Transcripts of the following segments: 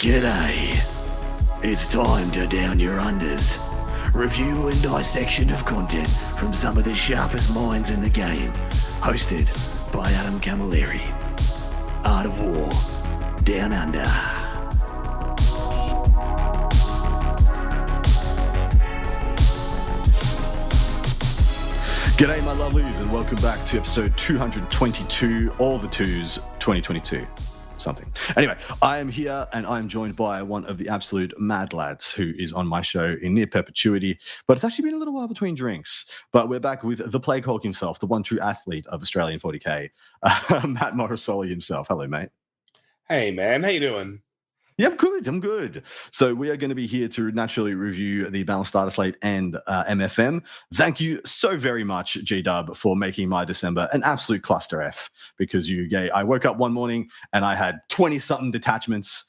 G'day. It's time to down your unders. Review and dissection of content from some of the sharpest minds in the game. Hosted by Adam Camilleri. Art of War. Down Under. G'day my lovelies and welcome back to episode 222, all the twos, 2022. Something. Anyway, I am here and I'm joined by one of the absolute mad lads who is on my show in near perpetuity, but it's actually been a little while between drinks. But we're back with the Plague Hulk himself, the one true athlete of Australian 40k, Matt Morosoli himself. Hello, mate. Hey, man. How you doing? Yeah, I'm good. So we are going to be here to naturally review the Balance Dataslate and MFM. Thank you so very much, G-Dub, for making my December an absolute cluster F, because I woke up one morning and I had 20-something detachments,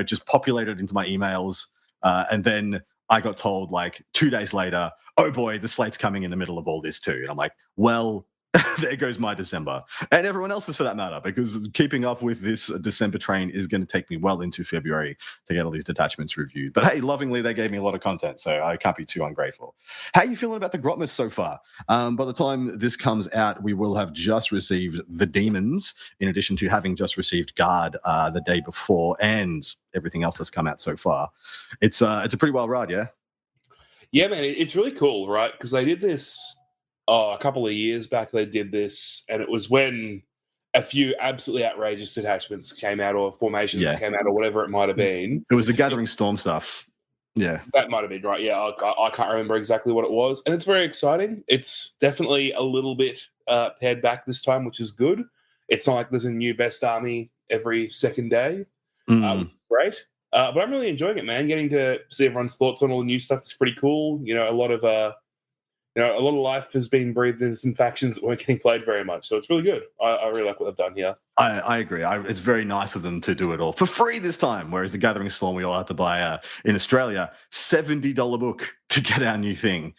just populated into my emails. And then I got told 2 days later, oh boy, the slate's coming in the middle of all this too. And I'm like, well, there goes my December, and everyone else's for that matter, because keeping up with this December train is going to take me well into February to get all these detachments reviewed. But hey, lovingly, they gave me a lot of content, so I can't be too ungrateful. How are you feeling about the Grotmas so far? By the time this comes out, we will have just received the Daemons, in addition to having just received Guard the day before, and everything else that's come out so far. It's a pretty wild ride, yeah? Yeah, man, it's really cool, right? Because they did this a couple of years back. They did this, and it was when a few absolutely outrageous detachments came out, or formations came out, or whatever it might have been. It was the Gathering Storm stuff. Yeah. That might have been right. Yeah, I can't remember exactly what it was. And it's very exciting. It's definitely a little bit pared back this time, which is good. It's not like there's a new best army every second day, which is great. But I'm really enjoying it, man. Getting to see everyone's thoughts on all the new stuff is pretty cool. A lot of life has been breathed into some factions that weren't getting played very much. So it's really good. I really like what they've done here. I agree. It's very nice of them to do it all for free this time, whereas the Gathering Storm we all had to buy in Australia, $70 book to get our new thing.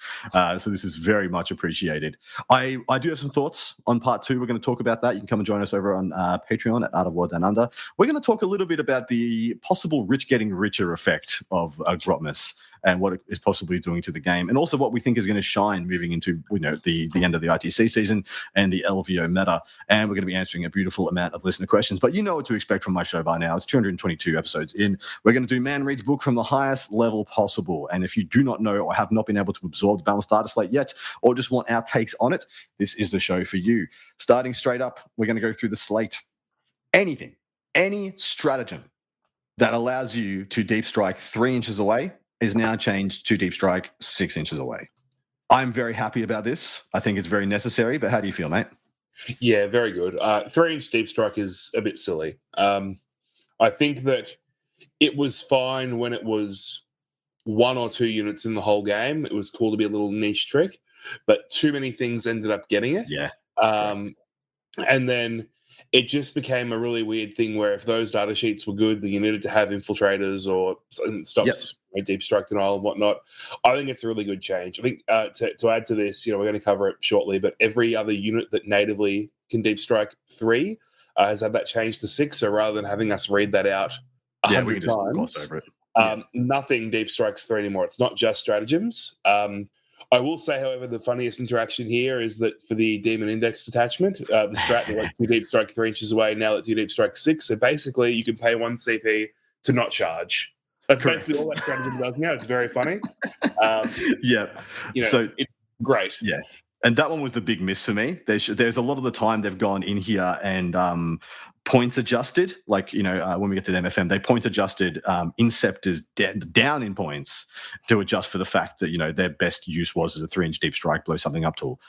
So this is very much appreciated. I do have some thoughts on part 2. We're going to talk about that. You can come and join us over on Patreon at Art of War Down Under. We're going to talk a little bit about the possible rich getting richer effect of Grotmas and what it is possibly doing to the game, and also what we think is going to shine moving into the end of the ITC season and the LVO meta. And we're going to be answering a beautiful amount of listener questions, but you know what to expect from my show by now. It's 222 episodes in. We're going to do Man Reads Book from the highest level possible. And if you do not know or have not been able to absorb the Balanced Data Slate yet, or just want our takes on it, this is the show for you. Starting straight up, we're going to go through the slate. Any stratagem that allows you to deep strike 3 inches away is now changed to deep strike 6 inches away. I'm very happy about this. I think it's very necessary, but how do you feel, mate? Yeah, very good. 3-inch deep strike is a bit silly. I think that it was fine when it was 1 or 2 units in the whole game. It was cool to be a little niche trick, but too many things ended up getting it. Yeah. And then it just became a really weird thing where if those data sheets were good, then you needed to have infiltrators or stops deep strike denial and whatnot. I think it's a really good change. I think to add to this, we're going to cover it shortly, but every other unit that natively can deep strike 3 has had that change to 6. So rather than having us read that out 100 times, over it. Nothing deep strikes 3 anymore. It's not just stratagems. I will say, however, the funniest interaction here is that for the Demon Index detachment, the strat that went 2 deep strike 3 inches away, now let 2 deep strike 6. So basically, you can pay 1 CP to not charge. That's basically all that stratagem does now. It's very funny. So it's great. Yeah. And that one was the big miss for me. There's a lot of the time they've gone in here and points adjusted. When we get to the MFM, they point adjusted Inceptors down in points to adjust for the fact that, their best use was as a 3-inch deep strike, blow something up tool.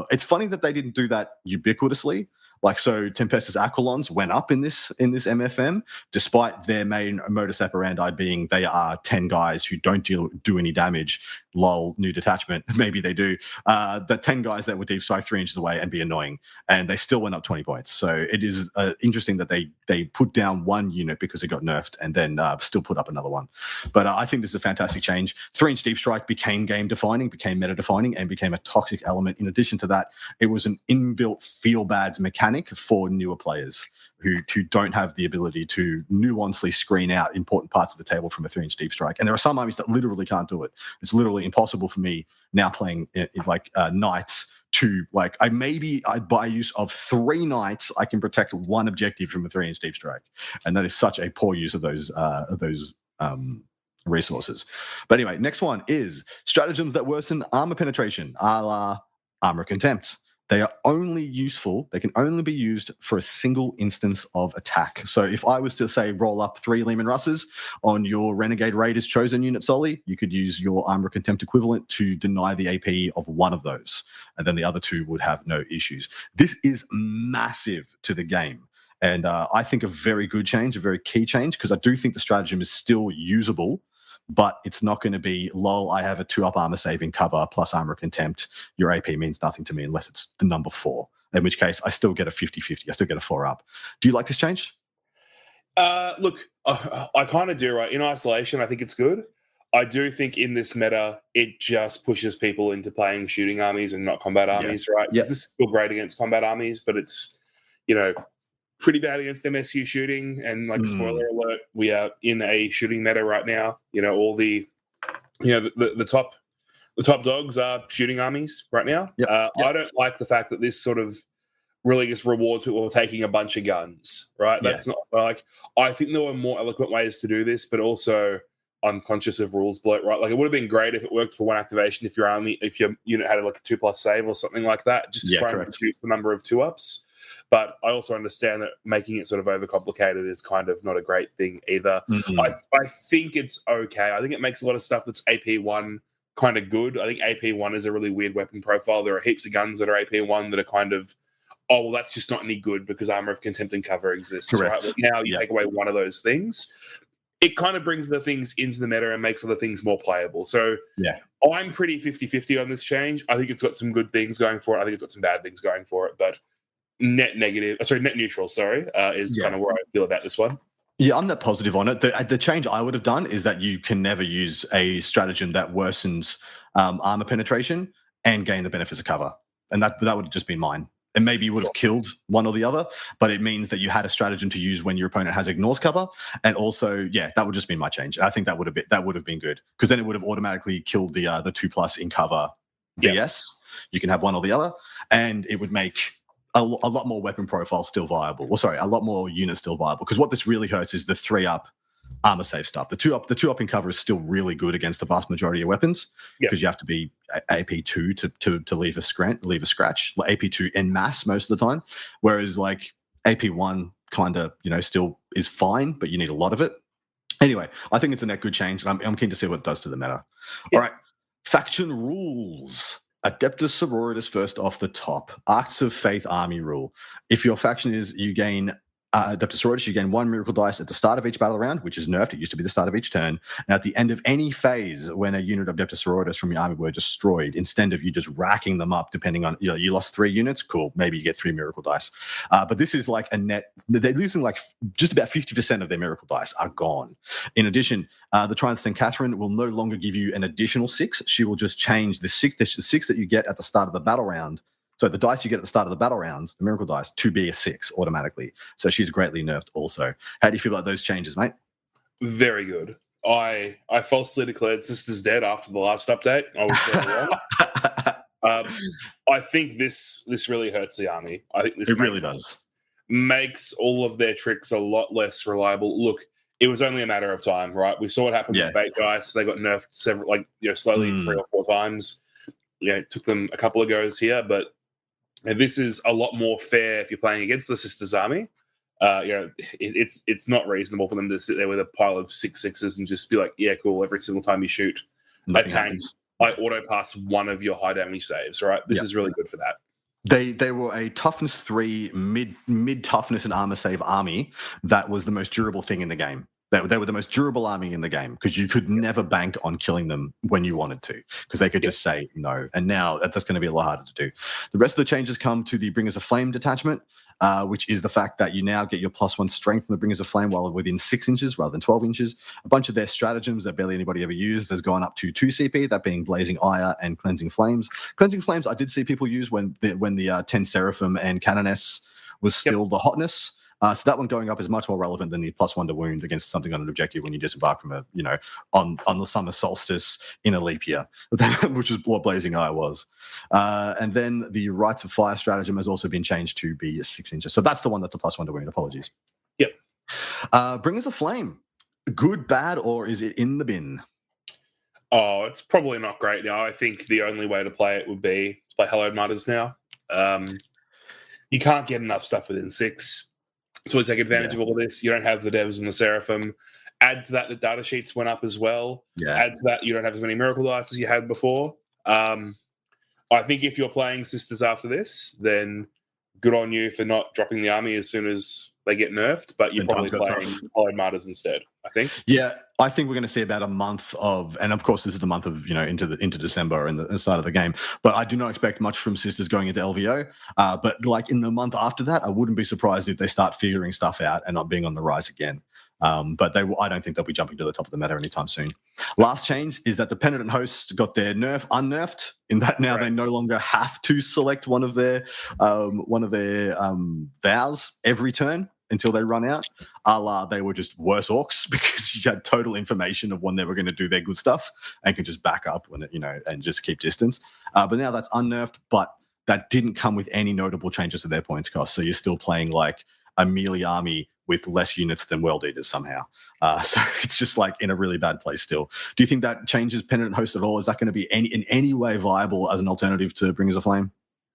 It's funny that they didn't do that ubiquitously. So Tempestus Aquilons went up in this MFM, despite their main modus operandi being they are 10 guys who don't do any damage. Lol, new detachment. Maybe they do. The 10 guys that would deep strike 3 inches away and be annoying, and they still went up 20 points. So it is interesting that they put down 1 unit because it got nerfed, and then still put up another one. But I think this is a fantastic change. 3-inch deep strike became game defining, became meta defining, and became a toxic element. In addition to that, it was an inbuilt feel bads mechanic mechanic for newer players who don't have the ability to nuancely screen out important parts of the table from a 3-inch deep strike. And there are some armies that literally can't do it. It's literally impossible for me now playing knights to by use of 3 knights, I can protect 1 objective from a 3-inch deep strike. And that is such a poor use of those resources. But anyway, next one is stratagems that worsen armor penetration, a la Armor Contempt. They are only useful, they can only be used for a single instance of attack. So if I was to say roll up 3 Leman Russes on your Renegade Raiders chosen unit Soli, you could use your Armor Contempt equivalent to deny the AP of 1 of those. And then the other 2 would have no issues. This is massive to the game. And I think a very good change, a very key change, because I do think the stratagem is still usable, but it's not going to be, lol, I have a 2-up armor saving cover plus Armor Contempt. Your AP means nothing to me unless it's the number 4, in which case I still get a 50-50. I still get a 4-up. Do you like this change? Look, I kind of do, right? In isolation, I think it's good. I do think in this meta, it just pushes people into playing shooting armies and not combat armies, right? Because this is still great against combat armies, but it's, pretty bad against MSU shooting. And spoiler alert, we are in a shooting meta right now. All the top dogs are shooting armies right now. I don't like the fact that this sort of really just rewards people for taking a bunch of guns, right? That's not I think there were more eloquent ways to do this, but also I'm conscious of rules bloat, right? It would have been great if it worked for 1 activation, if your unit had a 2+ save or something like that, just to try and reduce the number of 2-ups. But I also understand that making it sort of overcomplicated is kind of not a great thing either. I think it's okay. I think it makes a lot of stuff that's AP1 kind of good. I think AP1 is a really weird weapon profile. There are heaps of guns that are AP1 that are kind of, that's just not any good because Armor of Contempt and Cover exists. Right? But now you take away one of those things. It kind of brings the things into the meta and makes other things more playable. So I'm pretty 50-50 on this change. I think it's got some good things going for it. I think it's got some bad things going for it. But net neutral, is kind of where I feel about this one. Yeah, I'm net positive on it. The change I would have done is that you can never use a stratagem that worsens armor penetration and gain the benefits of cover. And that would have just been mine. And maybe you would have killed one or the other, but it means that you had a stratagem to use when your opponent has ignores cover. And also, that would just be my change. I think that would have been good, because then it would have automatically killed the 2+ in cover BS. You can have one or the other, and it would make a lot more weapon profile still viable. A lot more units still viable. Because what this really hurts is the 3-up armor save stuff. The 2-up in cover is still really good against the vast majority of weapons, because you have to be AP2 to leave a scratch. AP2 en masse most of the time, whereas AP1 kind of still is fine, but you need a lot of it. Anyway, I think it's a net good change, and I'm keen to see what it does to the meta. All right, faction rules. Adeptus Sororitas first off the top. Arcs of Faith army rule. If your faction is, you gain Adepta Sororitas, you gain 1 miracle dice at the start of each battle round, which is nerfed. It used to be the start of each turn. And at the end of any phase, when a unit of Adepta Sororitas from your army were destroyed, instead of you just racking them up, depending on, you lost 3 units, cool, maybe you get 3 miracle dice. But this is a net, they're losing just about 50% of their miracle dice are gone. In addition, the Triumph of St. Catherine will no longer give you an additional 6. She will just change the 6 that you get at the start of the battle round. So the dice you get at the start of the battle round, the miracle dice, to be a 6 automatically. So she's greatly nerfed also. How do you feel about those changes, mate? Very good. I falsely declared Sisters dead after the last update. I was very wrong. I think this really hurts the army. I think this really does. Makes all of their tricks a lot less reliable. Look, it was only a matter of time, right? We saw what happened with Fate Dice. They got nerfed several, slowly 3 or 4 times. It took them a couple of goes here, but this is a lot more fair if you're playing against the Sisters army. It's not reasonable for them to sit there with a pile of 6/6s and just be like, yeah, cool, every single time you shoot a tank, I auto pass one of your high damage saves, right? This is really good for that. They were a toughness 3 mid toughness and armor save army that was the most durable thing in the game. They were the most durable army in the game, because you could never bank on killing them when you wanted to, because they could just say no. And now that's going to be a lot harder to do. The rest of the changes come to the Bringers of Flame detachment, which is the fact that you now get your +1 strength from the Bringers of Flame while within 6 inches rather than 12 inches. A bunch of their stratagems that barely anybody ever used has gone up to 2 CP, that being Blazing Ire and Cleansing Flames. Cleansing Flames I did see people use when the 10 Seraphim and Canoness was still the hotness. So that one going up is much more relevant than the +1 to wound against something on an objective when you disembark from on the summer solstice in a leap year, which is what Blazing Eye was. And then the Rites of Fire stratagem has also been changed to be 6 inches. So that's the one that's a +1 to wound. Apologies. Yep. Bringers of Flame. Good, bad, or is it in the bin? Oh, it's probably not great now. I think the only way to play it would be to play Hallowed Martyrs now. You can't get enough stuff within 6. So we take advantage of all of this. You don't have the devs and the Seraphim. Add to that, the data sheets went up as well. Yeah. Add to that, you don't have as many Miracle Dice as you had before. I think if you're playing Sisters after this, then good on you for not dropping the army as soon as they get nerfed, but you're probably playing Hallowed Martyrs instead, I think. Yeah, I think we're going to see about a month of, and of course this is the month of, into December and the start of the game, but I do not expect much from Sisters going into LVO. But like in the month after that, I wouldn't be surprised if they start figuring stuff out and not being on the rise again. But I don't think they'll be jumping to the top of the meta anytime soon. Last change is that the Penitent Hosts got their nerf unnerfed, in that now they no longer have to select one of their vows every turn until they run out. They were just worse orcs because you had total information of when they were going to do their good stuff and could just back up when and just keep distance. But now that's unnerfed, but that didn't come with any notable changes to their points cost. So you're still playing like a melee army with less units than World Eaters somehow. So it's just like in a really bad place still. Do you think that changes Penitent Host at all? Is that going to be in any way viable as an alternative to Bringers of Flame?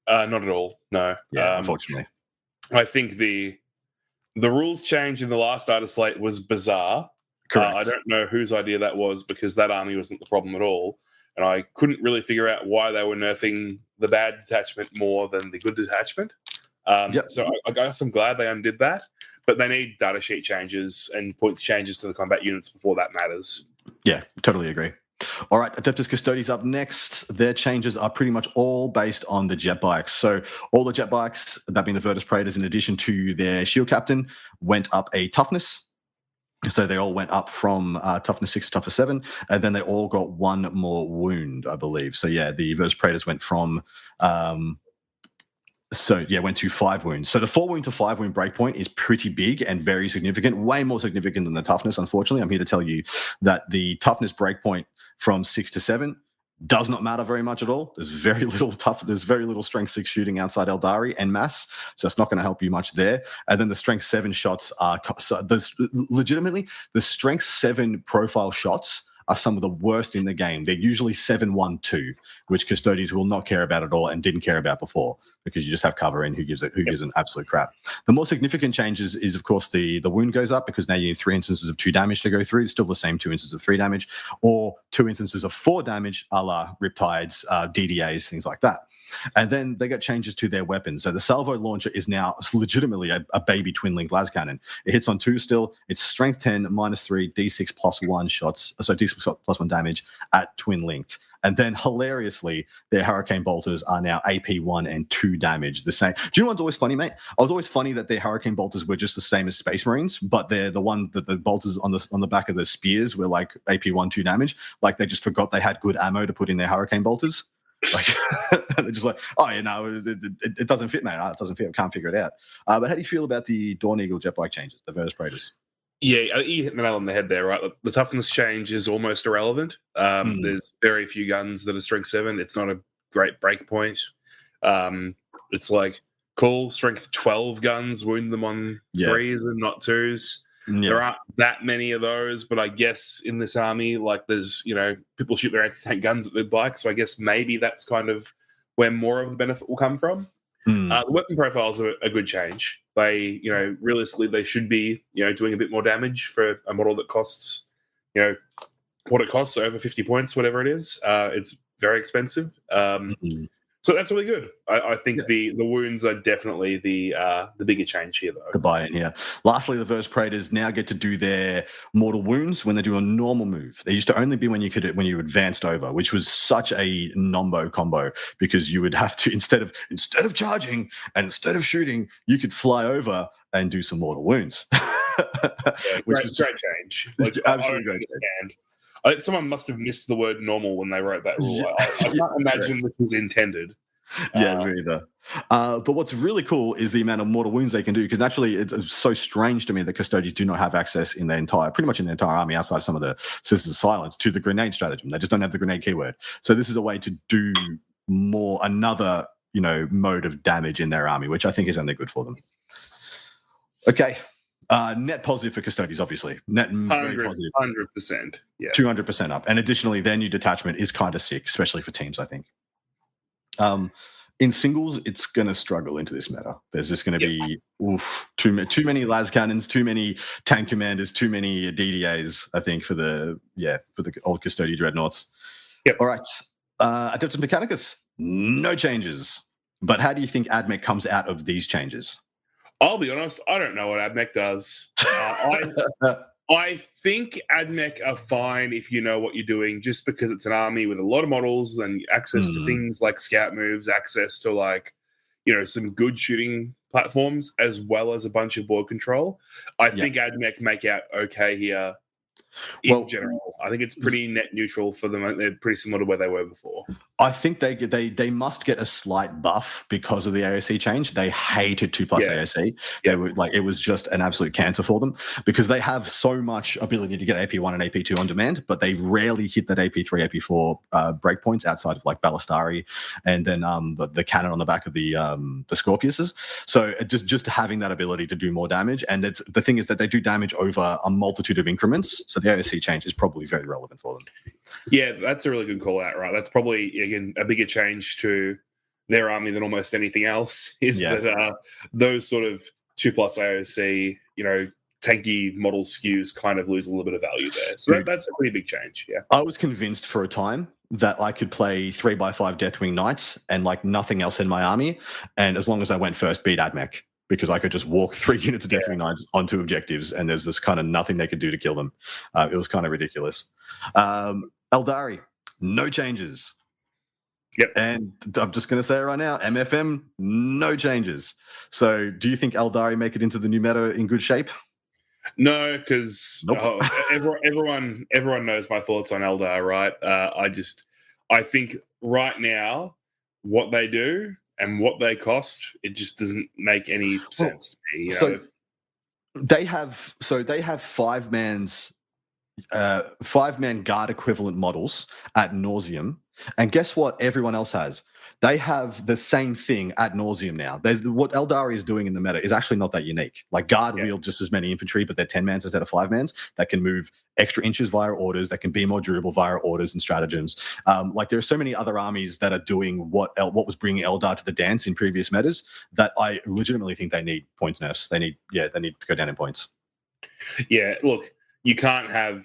Not at all, no. Yeah, unfortunately. I think the rules change in the last data slate was bizarre. Correct. I don't know whose idea that was because that army wasn't the problem at all. And I couldn't really figure out why they were nerfing the bad detachment more than the good detachment. So I guess I'm glad they undid that. But they need data sheet changes and points changes to the combat units before that matters. Yeah, totally agree. All right, Adeptus Custodes up next. Their changes are pretty much all based on the jet bikes. So all the jet bikes, that being the Virtus Praetors, in addition to their shield captain, went up a toughness. So they all went up from toughness 6 to toughness 7, and then they all got 1 more wound, I believe. So yeah, the Virtus Praetors went from went to 5 wounds. So the 4 wound to 5 wound breakpoint is pretty big and very significant, way more significant than the toughness, unfortunately. I'm here to tell you that the toughness breakpoint from 6 to 7 does not matter very much at all. There's very little strength 6 shooting outside Aeldari en masse, so it's not going to help you much there. And then the strength 7 shots are legitimately the strength 7 profile shots are some of the worst in the game. They're usually 7-1-2, which Custodes will not care about at all and didn't care about before, because you just have cover in who gives an absolute crap. The more significant changes is, of course, the wound goes up because now you need 3 instances of 2 damage to go through. It's still the same 2 instances of 3 damage, or 2 instances of 4 damage, a la Riptides, DDAs, things like that. And then they get changes to their weapons. So the salvo launcher is now legitimately a baby twin link las cannon. It hits on 2 still. It's strength 10, -3, D6 +1 shots. So D6 +1 damage at twin linked. And then hilariously, their Hurricane Bolters are now AP 1 and 2 damage. The same. Do you know what's always funny, mate? I was always funny that their Hurricane Bolters were just the same as Space Marines, but they're the one that the bolters on the back of the spears were like AP 1, 2 damage. Like they just forgot they had good ammo to put in their Hurricane Bolters. Like they're just like, oh, it doesn't fit, man. It doesn't fit. I can't figure it out. But how do you feel about the Dawn Eagle jet bike changes, the Virtus Praetors? Yeah, you hit the nail on the head there, right? The toughness change is almost irrelevant. There's very few guns that are strength 7. It's not a great break point. It's like, cool, strength 12 guns, wound them on 3s and not 2s. Yeah. There aren't that many of those, but I guess in this army, like there's, people shoot their anti-tank guns at their bikes, so I guess maybe that's kind of where more of the benefit will come from. The weapon profiles are a good change. They, realistically, they should be, doing a bit more damage for a model that costs, what it costs, over 50 points, whatever it is. It's very expensive. So that's really good. I think the wounds are definitely the bigger change here, though. The buy-in, yeah. Lastly, the Virtus Praetors now get to do their mortal wounds when they do a normal move. They used to only be when you advanced over, which was such a nombo combo, because you would have to instead of charging and instead of shooting, you could fly over and do some mortal wounds. Great change. Like, absolutely great change. I think someone must have missed the word normal when they wrote that rule. I can't imagine this was intended. Yeah, me either. But what's really cool is the amount of mortal wounds they can do, because naturally it's so strange to me that Custodes do not have access in pretty much in their entire army, outside of some of the Sisters of Silence, to the grenade stratagem. They just don't have the grenade keyword. So this is a way to do another mode of damage in their army, which I think is only good for them. Okay. Net positive for Custodes, obviously. Net very positive. 100%. Yeah. 200% up. And additionally, their new detachment is kind of sick, especially for teams, I think. In singles, it's going to struggle into this meta. There's just going to be too many las cannons, too many tank commanders, too many DDAs, I think, for the old Custodia dreadnoughts. Yep. All right. Adeptus Mechanicus, no changes. But how do you think AdMech comes out of these changes? I'll be honest, I don't know what AdMech does. I think AdMech are fine if you know what you're doing, just because it's an army with a lot of models and access to things like scout moves, access to some good shooting platforms, as well as a bunch of board control. I think AdMech make out okay here in general. I think it's pretty net neutral for them. They're pretty similar to where they were before. I think they must get a slight buff because of the AOC change. They hated 2+ AOC. They were it was just an absolute cancer for them, because they have so much ability to get AP1 and AP2 on demand, but they rarely hit that AP3, AP4 breakpoints outside of Ballistari and then the cannon on the back of the Scorpiuses. So just having that ability to do more damage, and the thing is that they do damage over a multitude of increments. So the AOC change is probably very relevant for them. Yeah, that's a really good call out, right? That's probably, again, a bigger change to their army than almost anything else, is that those sort of 2+ AOC, tanky model skews kind of lose a little bit of value there. So that's a pretty big change, yeah. I was convinced for a time that I could play 3x5 Deathwing Knights and nothing else in my army, and as long as I went first, beat AdMech, because I could just walk 3 units of Deathwing Knights onto objectives, and there's this kind of nothing they could do to kill them. It was kind of ridiculous. Aeldari, no changes. Yep. And I'm just going to say it right now, MFM, no changes. So do you think Aeldari make it into the new meta in good shape? No, because everyone knows my thoughts on Eldar, right? I think right now what they do and what they cost, it just doesn't make any sense to me. They have 5-man guard equivalent models at nauseum, and guess what everyone else has? They have the same thing at nauseum now. What Aeldari is doing in the meta is actually not that unique. Guard wield just as many infantry, but they're 10-mans instead of 5-mans that can move extra inches via orders, that can be more durable via orders and stratagems. There are so many other armies that are doing what was bringing Eldar to the dance in previous metas, that I legitimately think they need points nerfs. They need to go down in points. Yeah, look, you can't have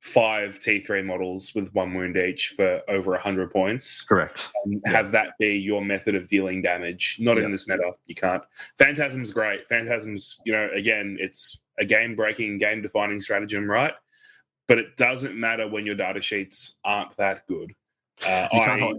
5 T3 models with 1 wound each for over 100 points. Correct. And have that be your method of dealing damage. Not in this meta. You can't. Phantasm's great. Phantasm's, again, it's a game-breaking, game-defining stratagem, right? But it doesn't matter when your data sheets aren't that good. I don't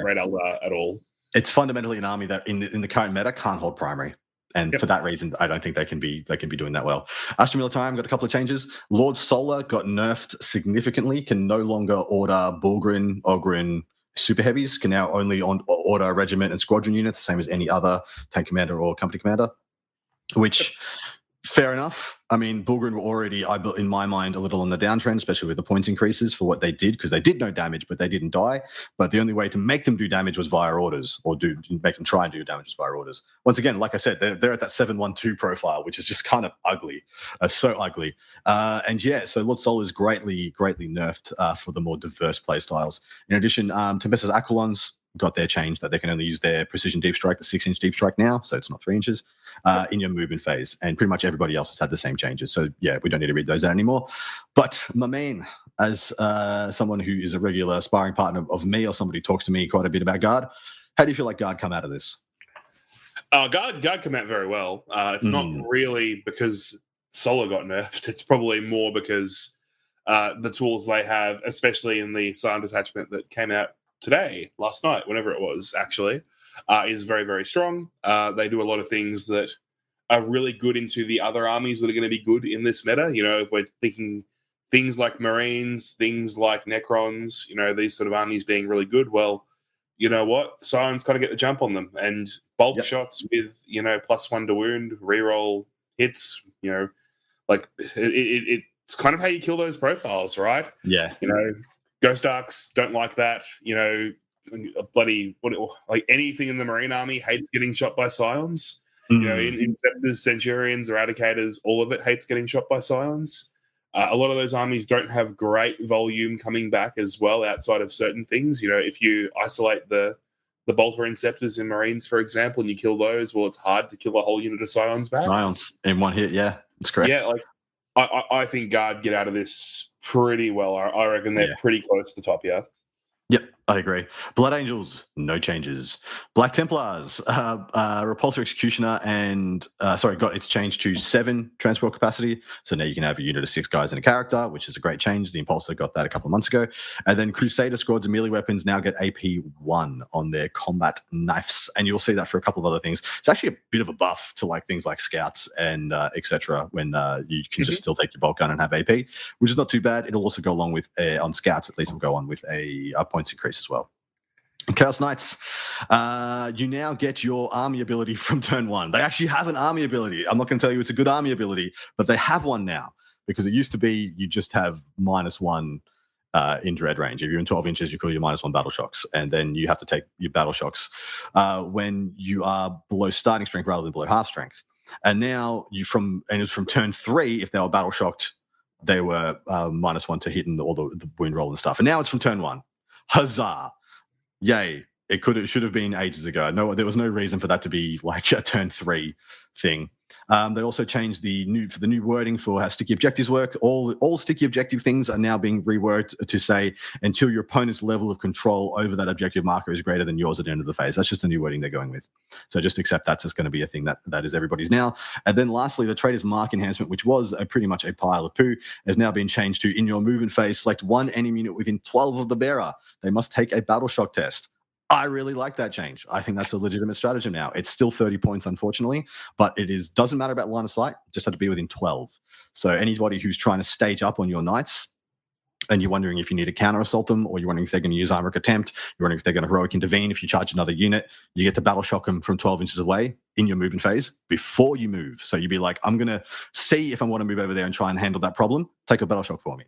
rate Eldar at all. It's fundamentally an army that in the current meta can't hold primary. And for that reason, I don't think they can be doing that well. Astra Militarum got a couple of changes. Lord Solar got nerfed significantly, can no longer order Bulgrin, Ogryn, super heavies, can now only order regiment and squadron units, the same as any other tank commander or company commander, which... Fair enough. I mean, Bulgrin were already, in my mind, a little on the downtrend, especially with the points increases for what they did, because they did no damage, but they didn't die. But the only way to make them do damage was via orders, or make them try and do damage via orders. Once again, like I said, they're at that 7-1-2 profile, which is just kind of ugly, so ugly. So Lord Sol is greatly nerfed for the more diverse play styles. In addition, Tempestus Aquilons got their change that they can only use their precision deep strike, the 6-inch deep strike now, so it's not 3 inches, in your movement phase. And pretty much everybody else has had the same changes. So yeah, we don't need to read those out anymore. But my main, as someone who is a regular sparring partner of me, or somebody who talks to me quite a bit about Guard, how do you feel like Guard come out of this? Guard come out very well. It's not really because Solo got nerfed. It's probably more because the tools they have, especially in the silent detachment that came out last night, whenever it was, actually, is very, very strong. They do a lot of things that are really good into the other armies that are going to be good in this meta. If we're thinking things like Marines, things like Necrons, these sort of armies being really good, well, you know what? Scions kind of get the jump on them, and bulk shots with +1 to wound, reroll hits. Like it's kind of how you kill those profiles, right? Yeah. Ghost Arcs don't like that. Like anything in the Marine Army hates getting shot by Scions. Inceptors, Centurions, Eradicators, all of it hates getting shot by Scions. A lot of those armies don't have great volume coming back as well outside of certain things. If you isolate the Bolter Inceptors in Marines, for example, and you kill those, well, it's hard to kill a whole unit of Scions back. Scions in one hit, yeah, that's correct. Yeah, like I think Guard get out of this pretty well. I reckon they're pretty close to the top, yeah. Yep, I agree. Blood Angels, no changes. Black Templars, Repulsor Executioner, and got its changed to 7 transport capacity. So now you can have a unit of 6 guys in a character, which is a great change. The Impulsor got that a couple of months ago. And then Crusader squads and melee weapons now get AP 1 on their combat knives, and you'll see that for a couple of other things. It's actually a bit of a buff to like things like scouts and etc. When you can just still take your bolt gun and have AP, which is not too bad. It'll also go along with on scouts. At least will go on with a points increase as well. Chaos Knights, you now get your army ability from turn 1. They actually have an army ability. I'm not going to tell you it's a good army ability, but they have one now, because it used to be you just have -1 in dread range. If you're in 12 inches, you call your -1 battle shocks, and then you have to take your battle shocks when you are below starting strength rather than below half strength. And now it's from turn 3, if they were battle shocked, they were -1 to hit and all the wound roll and stuff. And now it's from turn 1. Huzzah! Yay! It should have been ages ago. No, there was no reason for that to be like a turn 3 thing. They also changed the new wording for how sticky objectives work. All sticky objective things are now being reworked to say until your opponent's level of control over that objective marker is greater than yours at the end of the phase. That's just the new wording they're going with. So just accept that's just going to be a thing that is everybody's now. And then lastly, the Trader's Mark enhancement, which was pretty much a pile of poo, has now been changed to in your movement phase, select 1 enemy unit within 12 of the bearer. They must take a battle shock test. I really like that change. I think that's a legitimate stratagem now. It's still 30 points, unfortunately, but doesn't matter about line of sight, just have to be within 12. So anybody who's trying to stage up on your knights and you're wondering if you need to counter assault them, or you're wondering if they're going to use Armoric Attempt, you're wondering if they're going to heroic intervene if you charge another unit, you get to battle shock them from 12 inches away in your movement phase before you move. So you'd be like, I'm going to see if I want to move over there and try and handle that problem. Take a battle shock for me.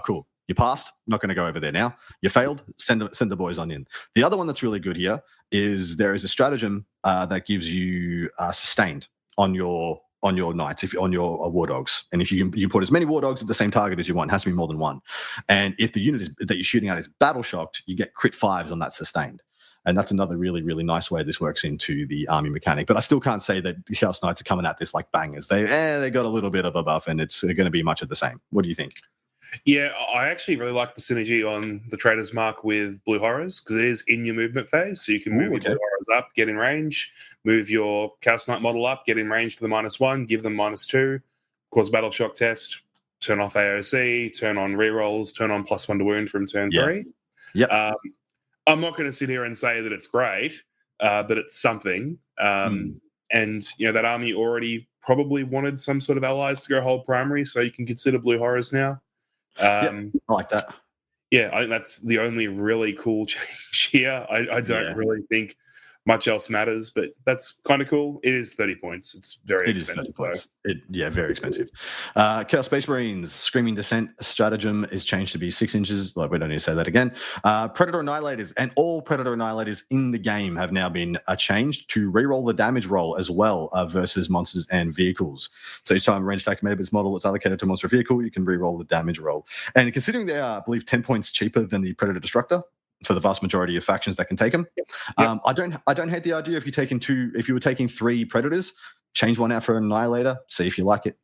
Cool. You passed, not going to go over there now. You failed, send the boys on in. The other one that's really good here is there is a stratagem that gives you sustained on your knights, on your war dogs. And if you put as many war dogs at the same target as you want, it has to be more than 1. And if the unit that you're shooting at is battle shocked, you get crit 5s on that sustained. And that's another really, really nice way this works into the army mechanic. But I still can't say that the Chaos Knights are coming at this like bangers. They got a little bit of a buff, and it's going to be much of the same. What do you think? Yeah, I actually really like the synergy on the Trader's Mark with Blue Horrors, because it is in your movement phase. So you can move your Blue Horrors up, get in range, move your Chaos Knight model up, get in range for the -1, give them -2, cause battle shock test, turn off AOC, turn on rerolls, turn on +1 to wound from turn 3. Yep. I'm not going to sit here and say that it's great, but it's something. And that army already probably wanted some sort of allies to go hold primary, so you can consider Blue Horrors now. I like that. Yeah, I think that's the only really cool change here. I don't really think much else matters, but that's kind of cool. It is 30 points. It's very expensive. Points. Very expensive. Chaos Space Marines, Screaming Descent stratagem is changed to be 6 inches. Like, we don't need to say that again. Predator Annihilators and all Predator Annihilators in the game have now been changed to reroll the damage roll as well versus monsters and vehicles. So each time a range attack made its model is allocated to a monster or vehicle, you can reroll the damage roll. And considering they are, I believe, 10 points cheaper than the Predator Destructor for the vast majority of factions that can take them. I don't hate the idea if you were taking 3 Predators, change one out for an Annihilator, see if you like it.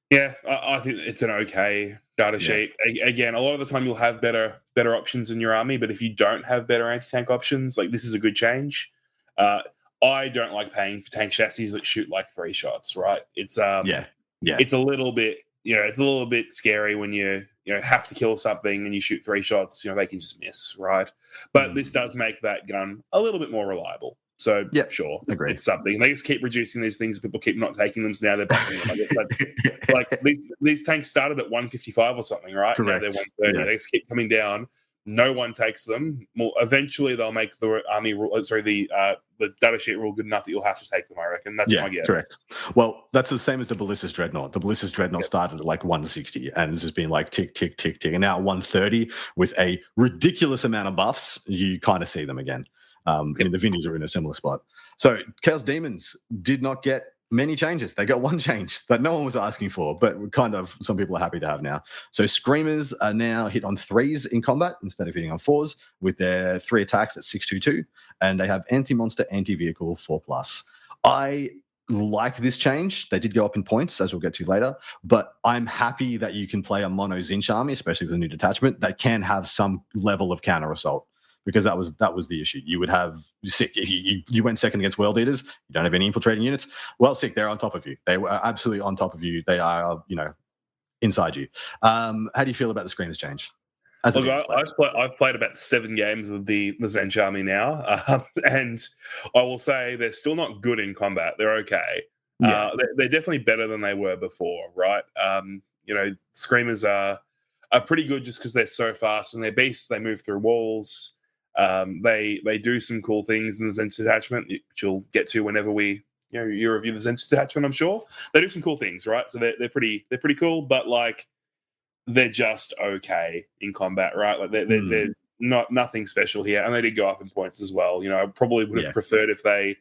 Yeah, I think it's an okay data sheet. Again, a lot of the time you'll have better options in your army, but if you don't have better anti-tank options, like, this is a good change. I don't like paying for tank chassis that shoot like 3 shots, right? It's it's a little bit, it's a little bit scary when you have to kill something and you shoot 3 shots, they can just miss, right? But this does make that gun a little bit more reliable. So, sure, agreed. It's something. They just keep reducing these things. People keep not taking them, so now they're backing them. I guess like these tanks started at 155 or something, right? Correct. Now they're 130. They just keep coming down. no one takes them. Well, eventually they'll make the army rule. The data sheet rule good enough that you'll have to take them. I reckon that's my guess. Correct. Well, that's the same as the Ballistus Dreadnought. The Ballistus Dreadnought started at like 160, and it's just been like tick, tick, tick, tick, and now at 130 with a ridiculous amount of buffs, you kind of see them again. I mean, the Vindies are in a similar spot. So Chaos Demons did not get many changes. They got one change that no one was asking for, but kind of some people are happy to have now. So Screamers are now hit on 3s in combat instead of hitting on 4s with their 3 attacks at 622, and they have anti-monster, anti-vehicle 4+. I like this change. They did go up in points, as we'll get to later, but I'm happy that you can play a mono Zinch army, especially with a new detachment, that can have some level of counter assault. Because that was the issue. You would have sick. You went second against World Eaters. You don't have any infiltrating units. Well, sick. They're on top of you. They were absolutely on top of you. They are, inside you. How do you feel about the Screamers change? Look, I've played about 7 games of the Zench army now, and I will say they're still not good in combat. They're okay. Yeah. They're definitely better than they were before, right? Screamers are pretty good just because they're so fast and they're beasts. They move through walls. They do some cool things in the Zench detachment, which you'll get to whenever you review the Zench detachment. I'm sure they do some cool things, right? So they're pretty cool, but like they're just okay in combat, right? Like they're nothing special here, and they did go up in points as well. I probably would have preferred if they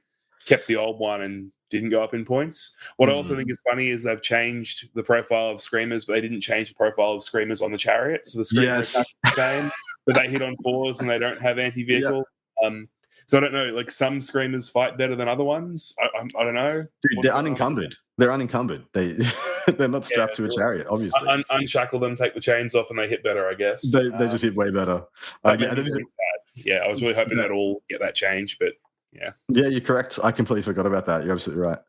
kept the old one and didn't go up in points. What I also think is funny is they've changed the profile of Screamers, but they didn't change the profile of Screamers on the chariots. So the Screamer attack game. But they hit on 4s and they don't have anti-vehicle. So I don't know. Like some Screamers fight better than other ones. I don't know. Dude, they're unencumbered. They're unencumbered. They're not strapped to a chariot, obviously. Unshackle them, take the chains off, and they hit better, I guess. They just hit way better. I was really hoping they'd all get that change, but yeah. Yeah, you're correct. I completely forgot about that. You're absolutely right.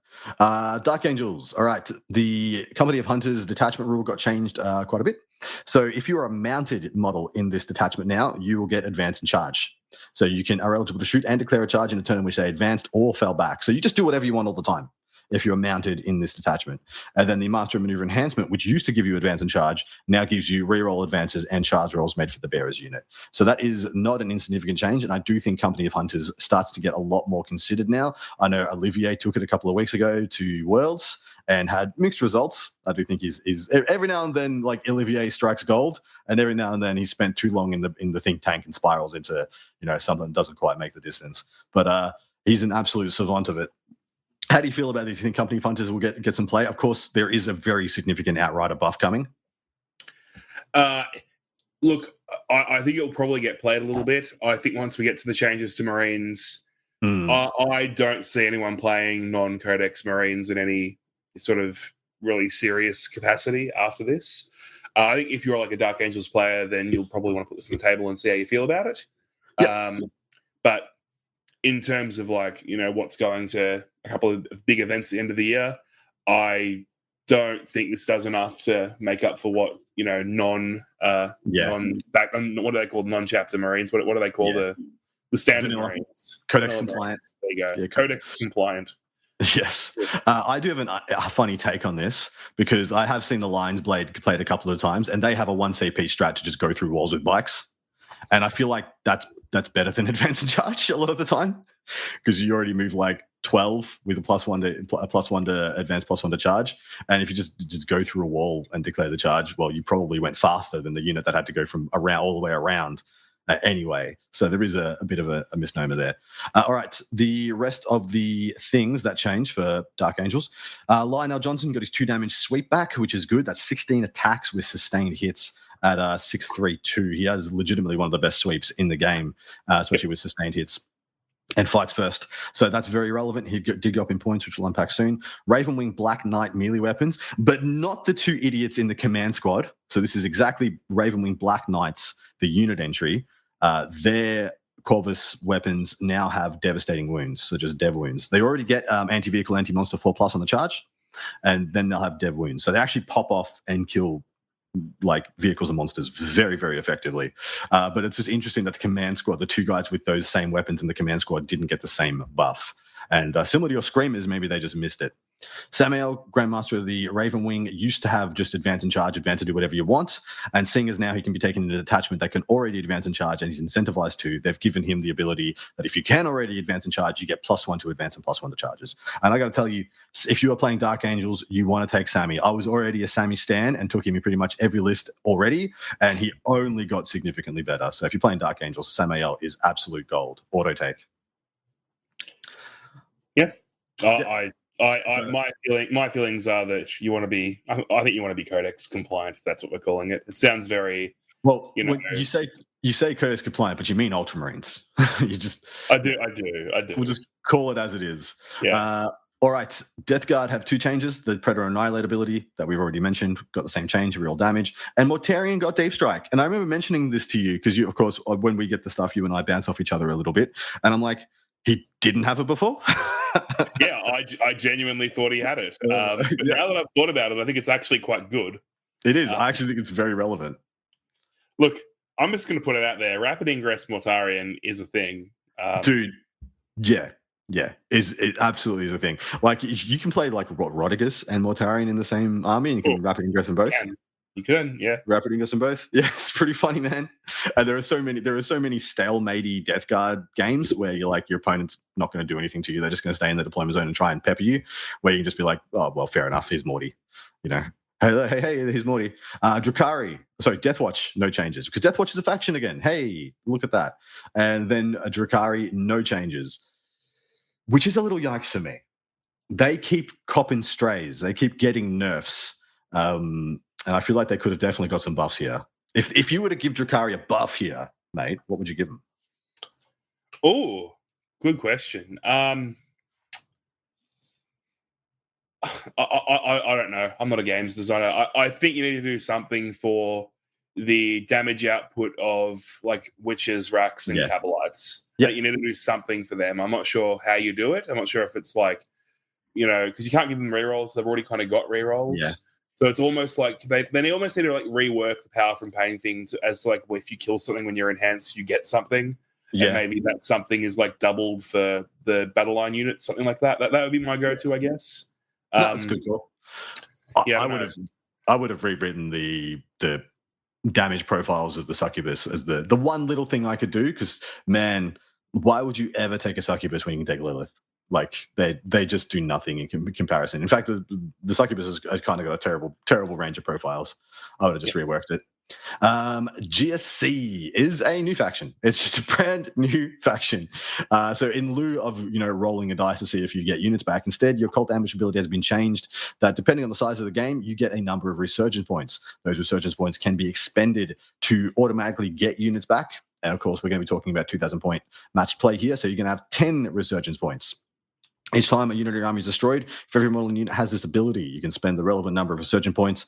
Dark Angels. All right. The Company of Hunters detachment rule got changed quite a bit. So if you are a mounted model in this detachment now, you will get advance and charge. So you are eligible to shoot and declare a charge in a turn in which they advanced or fell back. So you just do whatever you want all the time if you're mounted in this detachment. And then the Master of Maneuver Enhancement, which used to give you advance and charge, now gives you reroll advances and charge rolls made for the bearers unit. So that is not an insignificant change, and I do think Company of Hunters starts to get a lot more considered now. I know Olivier took it a couple of weeks ago to Worlds and had mixed results. I do think he's every now and then, like, Olivier strikes gold, and every now and then he's spent too long in the think tank and spirals into something that doesn't quite make the distance. But he's an absolute savant of it. How do you feel about this? You think Company of Hunters will get some play? Of course, there is a very significant Outrider buff coming. Look, I think it'll probably get played a little bit. I think once we get to the changes to Marines, I don't see anyone playing non-Codex Marines in any sort of really serious capacity after this. I think if you're like a Dark Angels player, then you'll probably want to put this on the table and see how you feel about it. Yep. But in terms of what's going to a couple of big events at the end of the year, I don't think this does enough to make up for what what do they call non-chapter Marines? What do they call the standard Marines? Codex compliant. There you go. Yeah, Codex compliant. Yes. I do have a funny take on this because I have seen the Lions Blade played a couple of times, and they have a 1 CP strat to just go through walls with bikes. And I feel like that's better than advance and charge a lot of the time because you already move like 12 with a +1 to advance, +1 to charge. And if you just go through a wall and declare the charge, well, you probably went faster than the unit that had to go from around all the way around. Anyway, so there is a bit of a misnomer there. All right, the rest of the things that change for Dark Angels. Lionel Johnson got his 2 damage sweep back, which is good. That's 16 attacks with sustained hits at 632. He has legitimately one of the best sweeps in the game, especially with sustained hits. And fights first. So that's very relevant. He did go up in points, which we'll unpack soon. Ravenwing Black Knight melee weapons, but not the 2 idiots in the command squad. So this is exactly Ravenwing Black Knights, the unit entry. Their Corvus weapons now have devastating wounds, so just dev wounds. They already get anti-vehicle, anti-monster 4+ on the charge, and then they'll have dev wounds. So they actually pop off and kill like vehicles and monsters very, very effectively. But it's just interesting that the command squad, the 2 guys with those same weapons in the command squad, didn't get the same buff. And similar to your Screamers, maybe they just missed it. Samael, Grandmaster of the Raven Wing, used to have just advance and charge, advance to do whatever you want. And seeing as now he can be taken in a detachment that can already advance and charge, and he's incentivized to, they've given him the ability that if you can already advance and charge, you get +1 to advance and +1 to charges. And I got to tell you, if you are playing Dark Angels, you want to take Sammy. I was already a Sammy stan and took him in pretty much every list already, and he only got significantly better. So if you're playing Dark Angels, Samael is absolute gold. Auto take. Yeah. My feelings are that you want to be. I think you want to be Codex compliant, if that's what we're calling it. It sounds very. Well, when you say Codex compliant, but you mean Ultramarines. You just. I do. We'll just call it as it is. Yeah. All right. Death Guard have 2 changes. The Predator Annihilate ability that we've already mentioned got the same change, real damage. And Mortarion got Deep Strike. And I remember mentioning this to you because you, of course, when we get the stuff, you and I bounce off each other a little bit. And I'm like, he didn't have it before. Yeah, I genuinely thought he had it. But now that I've thought about it, I think it's actually quite good. It is. I actually think it's very relevant. Look, I'm just going to put it out there. Rapid Ingress Mortarion is a thing. Dude, yeah. It absolutely is a thing. Like, you can play, like, Rodigus and Mortarion in the same army, and you can rapid ingress them both. You can, yeah. Rapid ingress them both. Yeah, it's pretty funny, man. And there are so many stalematey Death Guard games where you're like, your opponent's not going to do anything to you. They're just going to stay in the deployment zone and try and pepper you, where you can just be like, oh, well, fair enough. Here's Morty. You know, hey, here's Morty. Drukhari. Sorry, Deathwatch, no changes. Because Deathwatch is a faction again. Hey, look at that. And then Drukhari, no changes. Which is a little yikes for me. They keep copping strays. They keep getting nerfs. And I feel like they could have definitely got some buffs here. If you were to give Drukhari a buff here, mate, what would you give him? Oh, good question. I don't know. I'm not a games designer. I think you need to do something for the damage output of, like, witches, racks, and Cabalites. Yeah. You need to do something for them. I'm not sure how you do it. I'm not sure if it's like, because you can't give them rerolls. They've already kind of got rerolls. Yeah. So it's almost like they almost need to, like, rework the power from pain thing as to, like, if you kill something when you're enhanced, you get something. Yeah. And maybe that something is, like, doubled for the battle line units, something like that. That would be my go-to, I guess. That's a good call. I would have rewritten the damage profiles of the succubus as the one little thing I could do, because, man, why would you ever take a succubus when you can take Lilith? Like, they just do nothing in comparison. In fact, the succubus has kind of got a terrible range of profiles. I would have just reworked it. GSC is a new faction. It's just a brand new faction. So in lieu of rolling a dice to see if you get units back, instead your cult ambush ability has been changed. That depending on the size of the game, you get a number of resurgence points. Those resurgence points can be expended to automatically get units back. And of course, we're going to be talking about 2,000 point match play here. So you're going to have 10 resurgence points. Each time a unit of your army is destroyed, if every model unit has this ability, you can spend the relevant number of resurgent points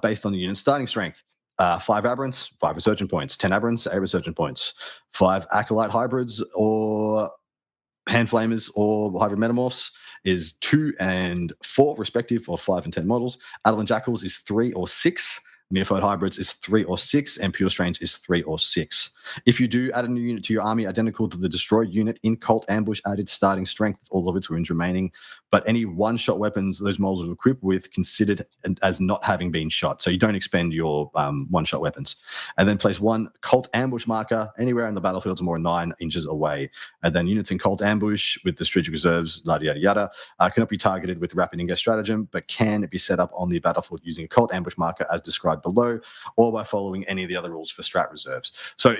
based on the unit's starting strength. 5 aberrants, 5 resurgent points. 10 aberrants, 8 resurgent points. 5 acolyte hybrids or hand flamers or hybrid metamorphs is 2 and 4 respective, or 5 and 10 models. Adelan Jackals is 3 or 6. Neophyte hybrids is 3 or 6, and pure strange is 3 or 6. If you do add a new unit to your army identical to the destroyed unit in cult ambush, add its starting strength with all of its wounds remaining, but any one-shot weapons those models are equipped with considered as not having been shot. So you don't expend your one-shot weapons. And then place 1 cult ambush marker anywhere in the battlefield more than 9 inches away. And then units in cult ambush with the strategic reserves, yada, yada, cannot be targeted with rapid ingress stratagem, but can be set up on the battlefield using a cult ambush marker as described below, or by following any of the other rules for strat reserves. So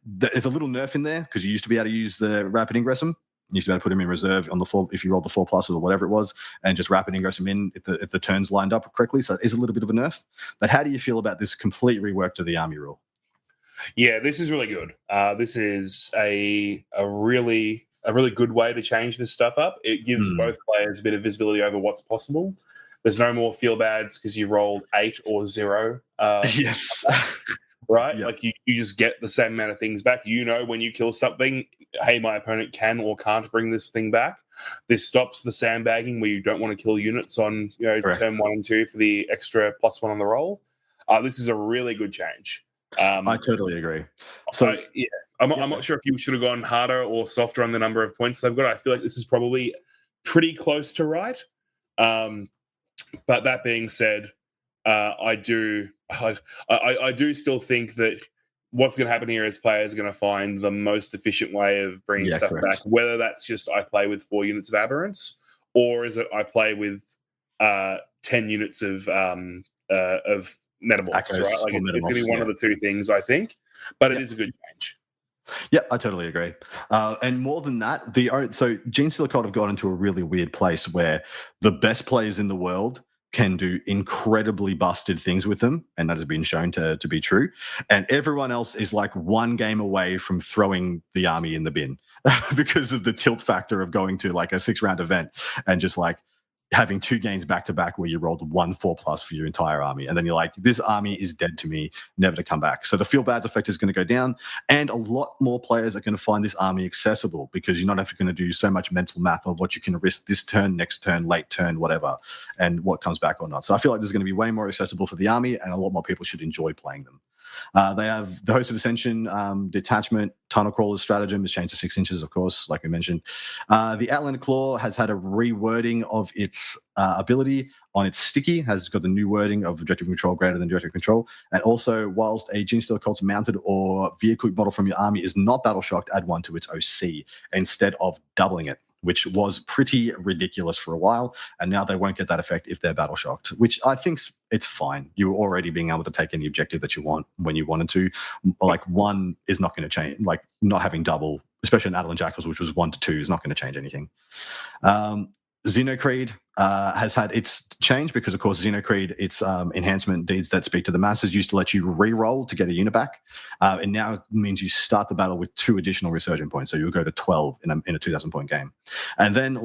there's a little nerf in there, because you used to be able to use the rapid ingress them. You used to be able to put them in reserve on the 4 if you rolled the 4 pluses or whatever it was, and just rapid ingress them in if the turns lined up correctly. So it is a little bit of a nerf. But how do you feel about this complete rework to the army rule? Yeah, this is really good. This is a really good way to change this stuff up. It gives both players a bit of visibility over what's possible. There's no more feel bads because you rolled 8 or 0. Yes. Right? Yep. Like you just get the same amount of things back. When you kill something, hey, my opponent can or can't bring this thing back. This stops the sandbagging where you don't want to kill units on turn 1 and 2 for the extra +1 on the roll. This is a really good change. I totally agree. So I'm not sure if you should have gone harder or softer on the number of points they've got. I feel like this is probably pretty close to right. But that being said, I do still think that what's going to happen here is players are going to find the most efficient way of bringing stuff back, whether that's just I play with 4 units of aberrants, or is it I play with 10 units of metamorphs, right? Like it's going to be one of the two things, I think, but it is a good change. Yeah, I totally agree. And more than that, so Genestealer Cult have got into a really weird place where the best players in the world can do incredibly busted things with them, and that has been shown to be true. And everyone else is like one game away from throwing the army in the bin because of the tilt factor of going to like a 6-round event and just like having 2 games back to back where you rolled 1 4+ for your entire army. And then you're like, this army is dead to me, never to come back. So the feel bad effect is going to go down, and a lot more players are going to find this army accessible because you're not actually going to do so much mental math of what you can risk this turn, next turn, late turn, whatever, and what comes back or not. So I feel like this is going to be way more accessible for the army, and a lot more people should enjoy playing them. They have the Host of Ascension detachment. Tunnel Crawler's stratagem has changed to 6 inches, of course, like we mentioned. The Outlander Claw has had a rewording of its ability on its sticky, has got the new wording of objective control greater than directive control. And also, whilst a Genestealer Cult's mounted or vehicle model from your army is not battle shocked, add 1 to its OC instead of doubling it, which was pretty ridiculous for a while. And now they won't get that effect if they're battle shocked, which I think it's fine. You're already being able to take any objective that you want when you wanted to. Like 1 is not going to change, like not having double, especially in Adelan Jackals, which was 1 to 2, is not going to change anything. Xenocreed has had its change because, of course, Xenocreed, its enhancement deeds that speak to the masses used to let you re-roll to get a unit back. And now it means you start the battle with 2 additional resurgent points. So you'll go to 12 in a 2,000-point game. And then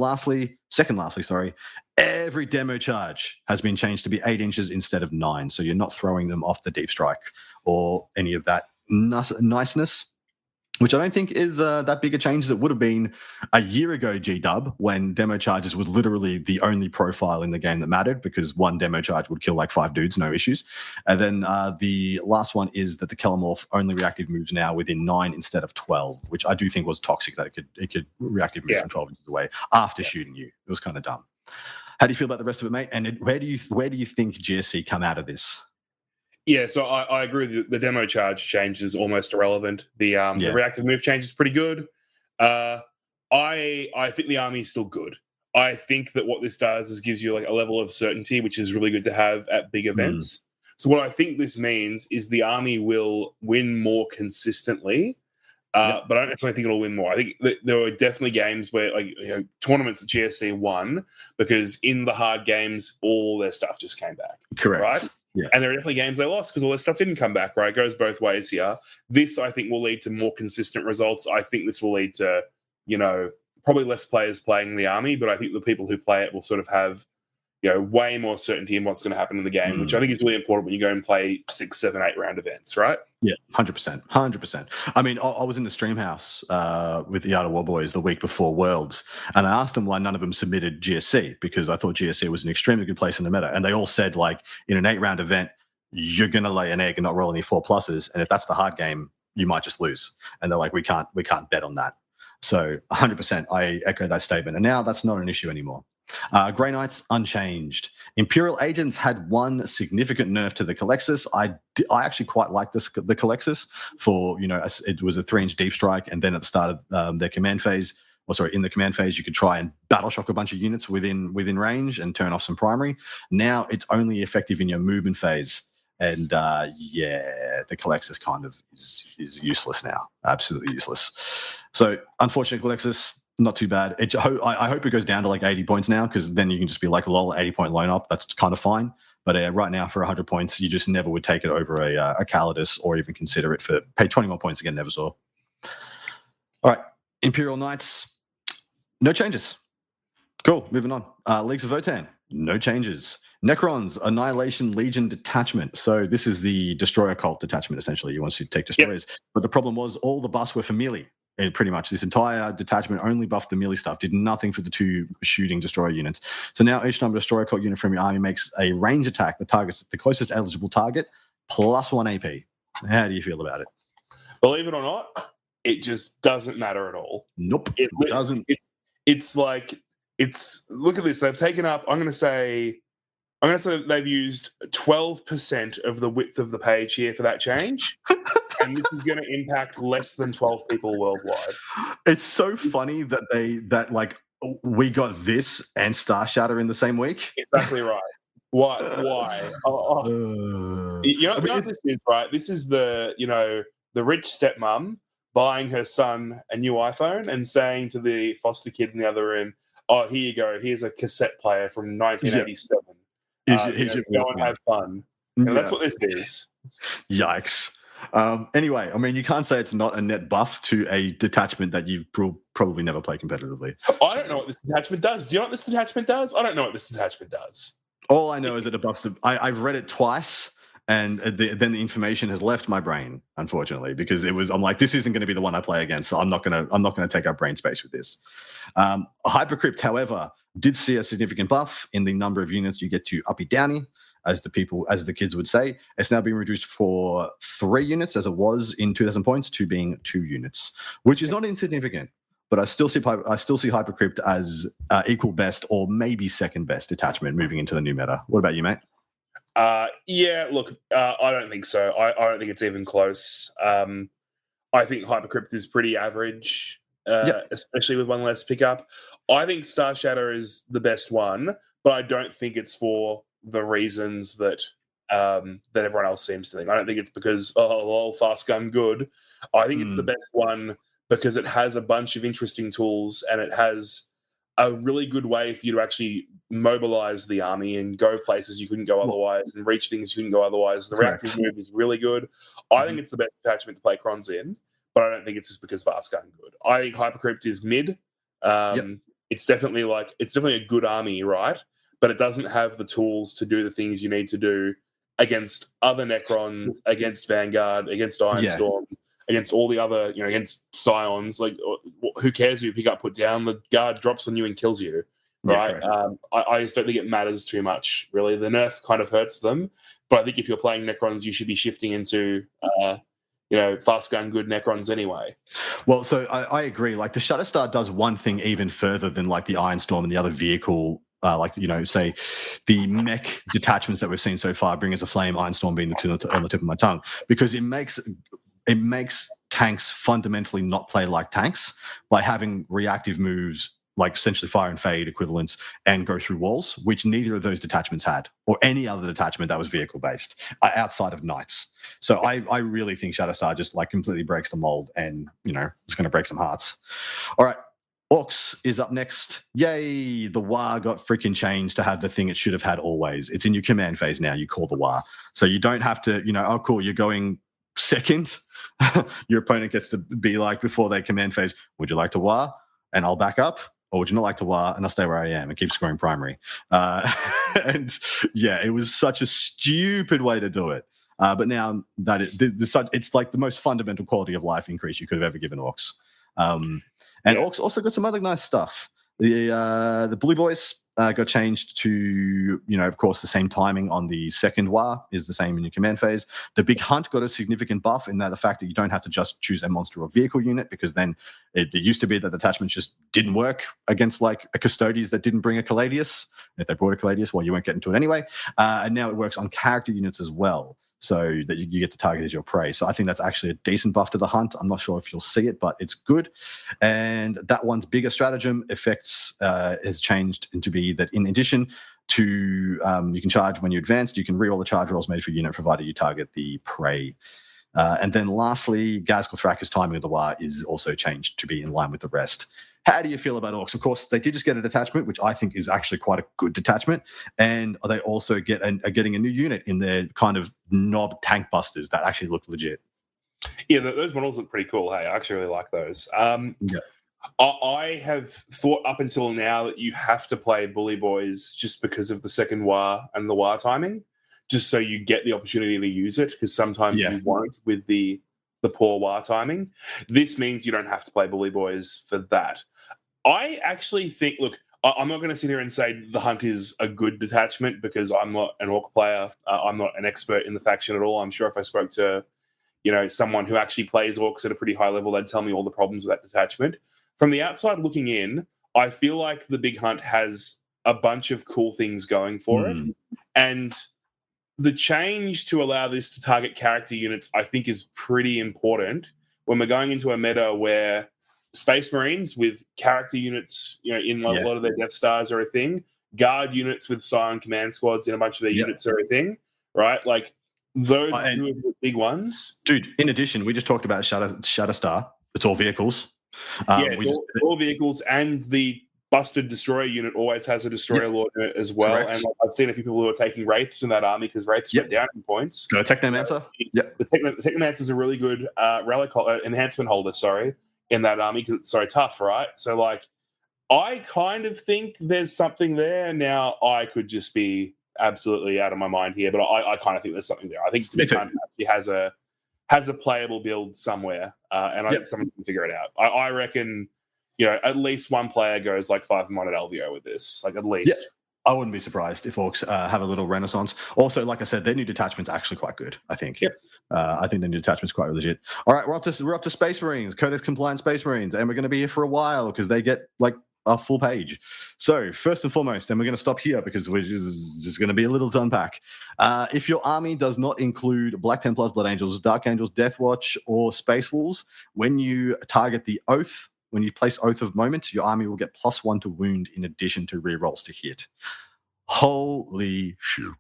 second lastly, every demo charge has been changed to be 8 inches instead of 9. So you're not throwing them off the deep strike or any of that niceness, which I don't think is that big a change as it would have been a year ago, G-Dub, when demo charges was literally the only profile in the game that mattered because 1 demo charge would kill like 5 dudes, no issues. And then the last one is that the Kellamorph only reactive moves now within 9 instead of 12, which I do think was toxic, that it could reactive move from 12 inches away after shooting you. It was kind of dumb. How do you feel about the rest of it, mate? And where do you think GSC come out of this? Yeah, so I agree with the demo charge change is almost irrelevant. The reactive move change is pretty good. I think the army is still good. I think that what this does is gives you like a level of certainty, which is really good to have at big events. So what I think this means is the army will win more consistently, but I don't necessarily think it'll win more. I think that there were definitely games where, like, tournaments that GSC won because in the hard games, all their stuff just came back. Correct. Right? Yeah. And there are definitely games they lost because all their stuff didn't come back, right? It goes both ways here. This, I think, will lead to more consistent results. I think this will lead to, probably less players playing the army, but I think the people who play it will sort of have, way more certainty in what's going to happen in the game, which I think is really important when you go and play 6, 7, 8 round events, right? Yeah, 100%. I mean, I was in the stream house with the AOWdu boys the week before Worlds, and I asked them why none of them submitted GSC, because I thought GSC was an extremely good place in the meta. And they all said, like, in an 8-round event, you're going to lay an egg and not roll any 4+. And if that's the hard game, you might just lose. And they're like, we can't bet on that. So 100%, I echo that statement. And now that's not an issue anymore. Grey Knights, unchanged. Imperial Agents had 1 significant nerf to the Calexis. I actually quite liked the Calexis for, it was a 3-inch deep strike, and then at the start of their command phase, in the command phase, you could try and battle shock a bunch of units within range and turn off some primary. Now it's only effective in your movement phase. And the Calexis kind of is useless now, absolutely useless. So unfortunately, Calexis, not too bad. I hope it goes down to like 80 points now, because then you can just be like, lol, 80-point loan up. That's kind of fine. But right now, for 100 points, you just never would take it over a Calidus or even consider it for pay 20 more points again. Never saw. All right, Imperial Knights, no changes. Cool, moving on. Leagues of Votann, no changes. Necrons, Annihilation Legion detachment. So this is the Destroyer Cult detachment, essentially. You want to take destroyers. Yep. But the problem was all the buffs were for melee. Pretty much this entire detachment only buffed the melee stuff, did nothing for the 2 shooting destroyer units. So now each time a destroyer cult unit from your army makes a range attack that targets the closest eligible target plus 1 AP. How do you feel about it? Believe it or not, it just doesn't matter at all. Nope, it doesn't. It's like look at this. They've taken up. I'm going to say they've used 12% of the width of the page here for that change, and this is going to impact less than 12 people worldwide. It's so funny that we got this and Star Shatter in the same week. Exactly right. Why? You know what this is, right? This is the rich stepmom buying her son a new iPhone and saying to the foster kid in the other room, "Oh, here you go. Here's a cassette player from 1987. Go and have fun." And that's what this is. Yikes. Anyway, I mean, you can't say it's not a net buff to a detachment that you probably never play competitively. I don't know what this detachment does. Do you know what this detachment does? I don't know what this detachment does. All I know is that it buffs. I've read it twice, and then the information has left my brain, unfortunately, because I'm like, this isn't going to be the one I play against, so I'm not going to take up brain space with this. Hypercrypt, however, did see a significant buff in the number of units you get to uppy downy, as the kids would say. It's now being reduced for 3 units, as it was in 2,000 points, to being 2 units, which is not insignificant. But I still see Hypercrypt as equal best or maybe second best detachment moving into the new meta. What about you, mate? Yeah, look, I don't think so. I don't think it's even close. I think Hypercrypt is pretty average, especially with one less pickup. I think Star Shatter is the best one, but I don't think it's for the reasons that that everyone else seems to think. I don't think it's because, fast gun good. I think it's the best one because it has a bunch of interesting tools and it has a really good way for you to actually mobilize the army and go places you couldn't go otherwise and reach things you couldn't go otherwise. The reactive move is really good. I think it's the best attachment to play Crons in, but I don't think it's just because fast gun good. I think Hypercrypt is mid. It's definitely a good army, right? But it doesn't have the tools to do the things you need to do against other Necrons, against Vanguard, against Ironstorm, against all the other, against Scions. Like, who cares if you pick up, put down? The guard drops on you and kills you, right? I just don't think it matters too much, really. The nerf kind of hurts them, but I think if you're playing Necrons, you should be shifting into, fast gun good Necrons anyway. Well, so I agree. Like, the Shatterstar does one thing even further than like the Ironstorm and the other vehicle. Say the mech detachments that we've seen so far, Bring Us a Flame, Ironstorm being the two on the tip of my tongue, because it makes tanks fundamentally not play like tanks by having reactive moves like essentially fire and fade equivalents and go through walls, which neither of those detachments had, or any other detachment that was vehicle based outside of knights. So I really think Shatterstar just like completely breaks the mold and it's going to break some hearts. All right. Orks is up next. Yay, the WAR got freaking changed to have the thing it should have had always. It's in your command phase now. You call the WAR. So you don't have to, oh, cool, you're going second. Your opponent gets to be like, before their command phase, would you like to WAR? And I'll back up. Or would you not like to WAR? And I'll stay where I am and keep scoring primary. And yeah, it was such a stupid way to do it. But now that it's like the most fundamental quality of life increase you could have ever given Orks. Orks also got some other nice stuff. The Blue Boys got changed to, of course, the same timing on the second WAR is the same in your command phase. The Big Hunt got a significant buff in that the fact that you don't have to just choose a monster or vehicle unit, because then it used to be that the attachments just didn't work against like a Custodes that didn't bring a Caladius. If they brought a Caladius, well, you won't get into it anyway. And now it works on character units as well, so that you get to target as your prey. So I think that's actually a decent buff to the hunt. I'm not sure if you'll see it, but it's good. And that one's bigger stratagem effects has changed into be that in addition to you can charge when you advanced, you can reroll the charge rolls made for your unit provided you target the prey. And then lastly, Ghazghkull Thracker's timing of the WAR is also changed to be in line with the rest. How do you feel about Orks? Of course, they did just get a detachment, which I think is actually quite a good detachment. And they also are getting a new unit in their kind of knob tank busters that actually look legit. Yeah, those models look pretty cool. Hey, I actually really like those. I have thought up until now that you have to play Bully Boys just because of the second WAR and the WAR timing, just so you get the opportunity to use it, because sometimes you won't with the poor WAR timing. This means you don't have to play Bully Boys for that. I actually think, look, I'm not going to sit here and say the Hunt is a good detachment because I'm not an Orc player. I'm not an expert in the faction at all. I'm sure if I spoke to, someone who actually plays Orcs at a pretty high level, they'd tell me all the problems with that detachment. From the outside looking in, I feel like the Big Hunt has a bunch of cool things going for it. And the change to allow this to target character units, I think, is pretty important when we're going into a meta where Space Marines with character units, in a lot of their Death Stars are a thing. Guard units with Scion command squads in a bunch of their units are a thing, right? Like those are two of the big ones. Dude, in addition, we just talked about Shatterstar. It's all vehicles. It's all vehicles, and the busted destroyer unit always has a destroyer lord in it as well. Correct. And I've seen a few people who are taking Wraiths in that army because Wraiths went down in points. Go Technomancer. The Technomancer is a really good relic enhancement holder, in that army because it's so tough, right? So, like, I kind of think there's something there. Now, I could just be absolutely out of my mind here, but I kind of think there's something there. I think Votann actually has a playable build somewhere, and I think someone can figure it out. I reckon, at least one player goes like 5-1 at LVO with this, like at least. Yeah. I wouldn't be surprised if Orks have a little renaissance. Also, like I said, their new detachment's actually quite good, I think. Yep. I think the new detachment's quite legit. All right, we're up to Space Marines, Codex compliant Space Marines, and we're going to be here for a while because they get like a full page. So first and foremost, and we're going to stop here because we're just going to be a little to unpack. If your army does not include Black Templars, Blood Angels, Dark Angels, Death Watch, or Space Wolves, when you target the Oath, when you place Oath of Moment, your army will get +1 to wound in addition to rerolls to hit. Holy shit.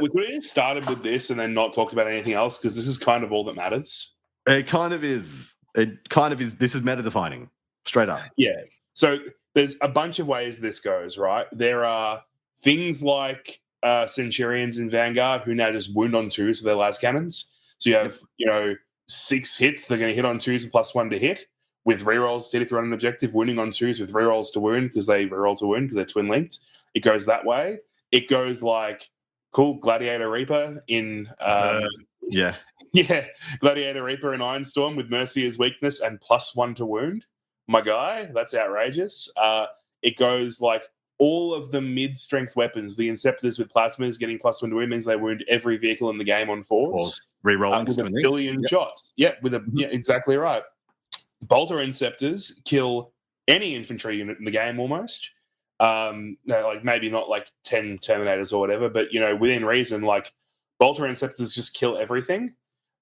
We could have started with this and then not talked about anything else because this is kind of all that matters. It kind of is. This is meta defining, straight up. Yeah. So there's a bunch of ways this goes, right? There are things like Centurions in Vanguard who now just wound on 2s with their las cannons. So you have, 6 hits, they're going to hit on 2s with +1 to hit, with rerolls to hit if you're on an objective, wounding on 2s with rerolls to wound because they reroll to wound because they're twin linked. It goes that way. It goes like Gladiator Reaper in Gladiator Reaper in Ironstorm with Mercy as weakness and +1 to wound. My guy, that's outrageous. It goes like all of the mid-strength weapons, the Inceptors with plasmas getting +1 to wound means they wound every vehicle in the game on 4s. Rerolling with a billion shots. Yeah, exactly right. Bolter Inceptors kill any infantry unit in the game almost. Like maybe not like 10 Terminators or whatever, but within reason, like Bolter Inceptors just kill everything.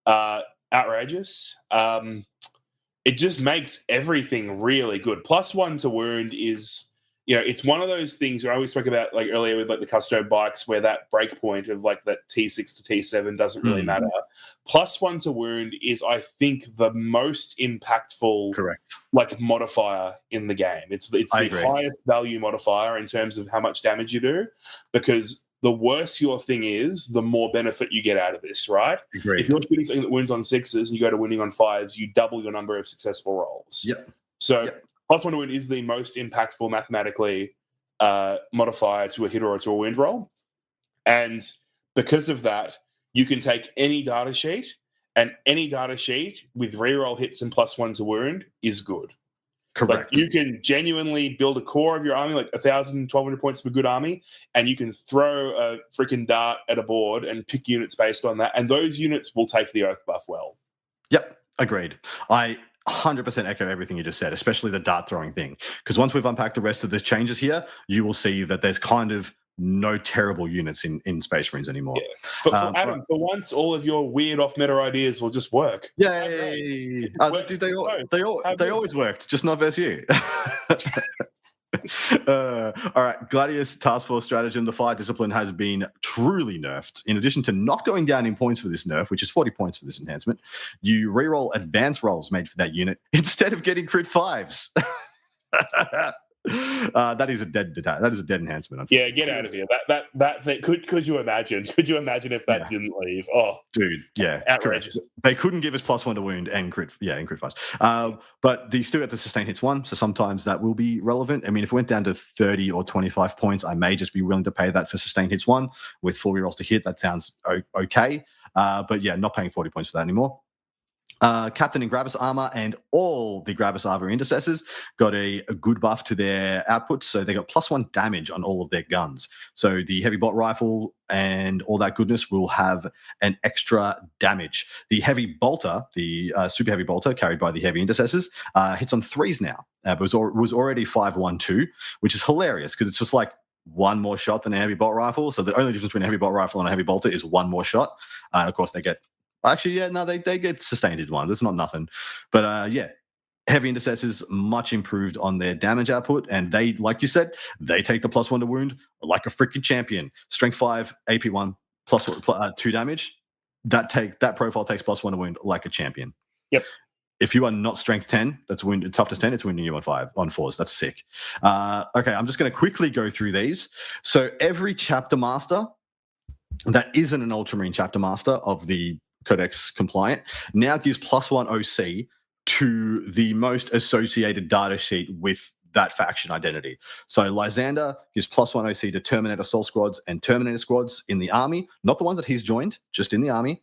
Outrageous. It just makes everything really good. +1 to wound is, it's one of those things where I always spoke about like earlier with like the Custode bikes where that break point of like that T6 to T7 doesn't really matter. +1 to wound is, I think, the most impactful like modifier in the game. It's the highest value modifier in terms of how much damage you do, because the worse your thing is, the more benefit you get out of this, right? Agreed. If you're shooting something that wounds on 6s and you go to winning on 5s, you double your number of successful rolls. +1 to wound is the most impactful mathematically modifier to a hit or to a wound roll. And because of that, you can take any data sheet, and any data sheet with reroll hits and +1 to wound is good. Correct. Like, you can genuinely build a core of your army, like 1,000, 1,200 points of a good army, and you can throw a freaking dart at a board and pick units based on that. And those units will take the Oath buff well. Yep, agreed. I 100% echo everything you just said, especially the dart throwing thing. Because once we've unpacked the rest of the changes here, you will see that there's kind of no terrible units in Space Marines anymore. Yeah. For Adam, for once, all of your weird off-meta ideas will just work. Yay! Dude, they always worked, just not versus you. All right, Gladius Task Force Stratagem, the Fire Discipline has been truly nerfed. In addition to not going down in points for this nerf, which is 40 points for this enhancement, you reroll advanced rolls made for that unit instead of getting crit 5s. That is a dead enhancement. Yeah, get out of here. That thing, could you imagine? Could you imagine if that didn't leave? Oh, dude, yeah, outrageous. Correct. They couldn't give us +1 to wound and crit 5s. But they still get the sustain hits 1, so sometimes that will be relevant. I mean, if it went down to 30 or 25 points, I may just be willing to pay that for sustain hits 1 with 4 rerolls to hit. That sounds okay. But yeah, not paying 40 points for that anymore. Captain and Gravis armor and all the Gravis armor intercessors got a good buff to their outputs, so they got +1 damage on all of their guns. So the heavy bot rifle and all that goodness will have an extra damage. The heavy bolter, the super heavy bolter carried by the heavy intercessors, hits on 3s now, but it was already 5.12, which is hilarious because it's just like one more shot than a heavy bolt rifle. So the only difference between a heavy bolt rifle and a heavy bolter is one more shot. And of course, they get they get sustained in one. That's not nothing, but heavy intercessors much improved on their damage output, and they, like you said, they take the +1 to wound like a freaking champion. Strength 5, AP1 plus 2 damage. That profile takes +1 to wound like a champion. Yep. If you are not strength 10, that's toughness 10, it's wounding you on 4s. That's sick. Okay, I'm just going to quickly go through these. So every chapter master that isn't an Ultramarine chapter master of the Codex compliant now gives +1 OC to the most associated data sheet with that faction identity. So Lysander gives +1 OC to Terminator Soul Squads and Terminator Squads in the army, not the ones that he's joined, just in the army.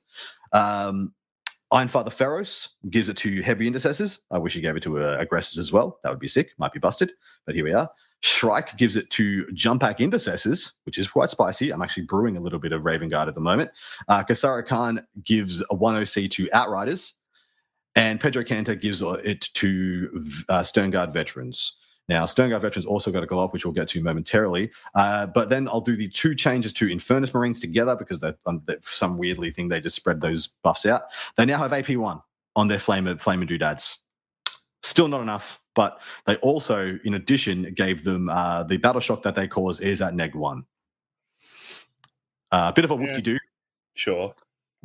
Ironfather Pharaohs gives it to heavy intercessors. I wish he gave it to aggressors as well. That would be sick. Might be busted, but here we are. Shrike gives it to jump pack intercessors, which is quite spicy. I'm actually brewing a little bit of Raven Guard at the moment. Kasara Khan gives a 1 OC to Outriders, and Pedro Cantor gives it to Sternguard veterans. Now, Sternguard veterans also got a glow up, which we'll get to momentarily. But then I'll do the 2 changes to Infernus Marines together because for some weirdly thing they just spread those buffs out. They now have AP1 on their Flame and Doodads. Still not enough, but they also, in addition, gave them the battle shock that they cause is at -1. A bit of a whoop-de-doo. Sure.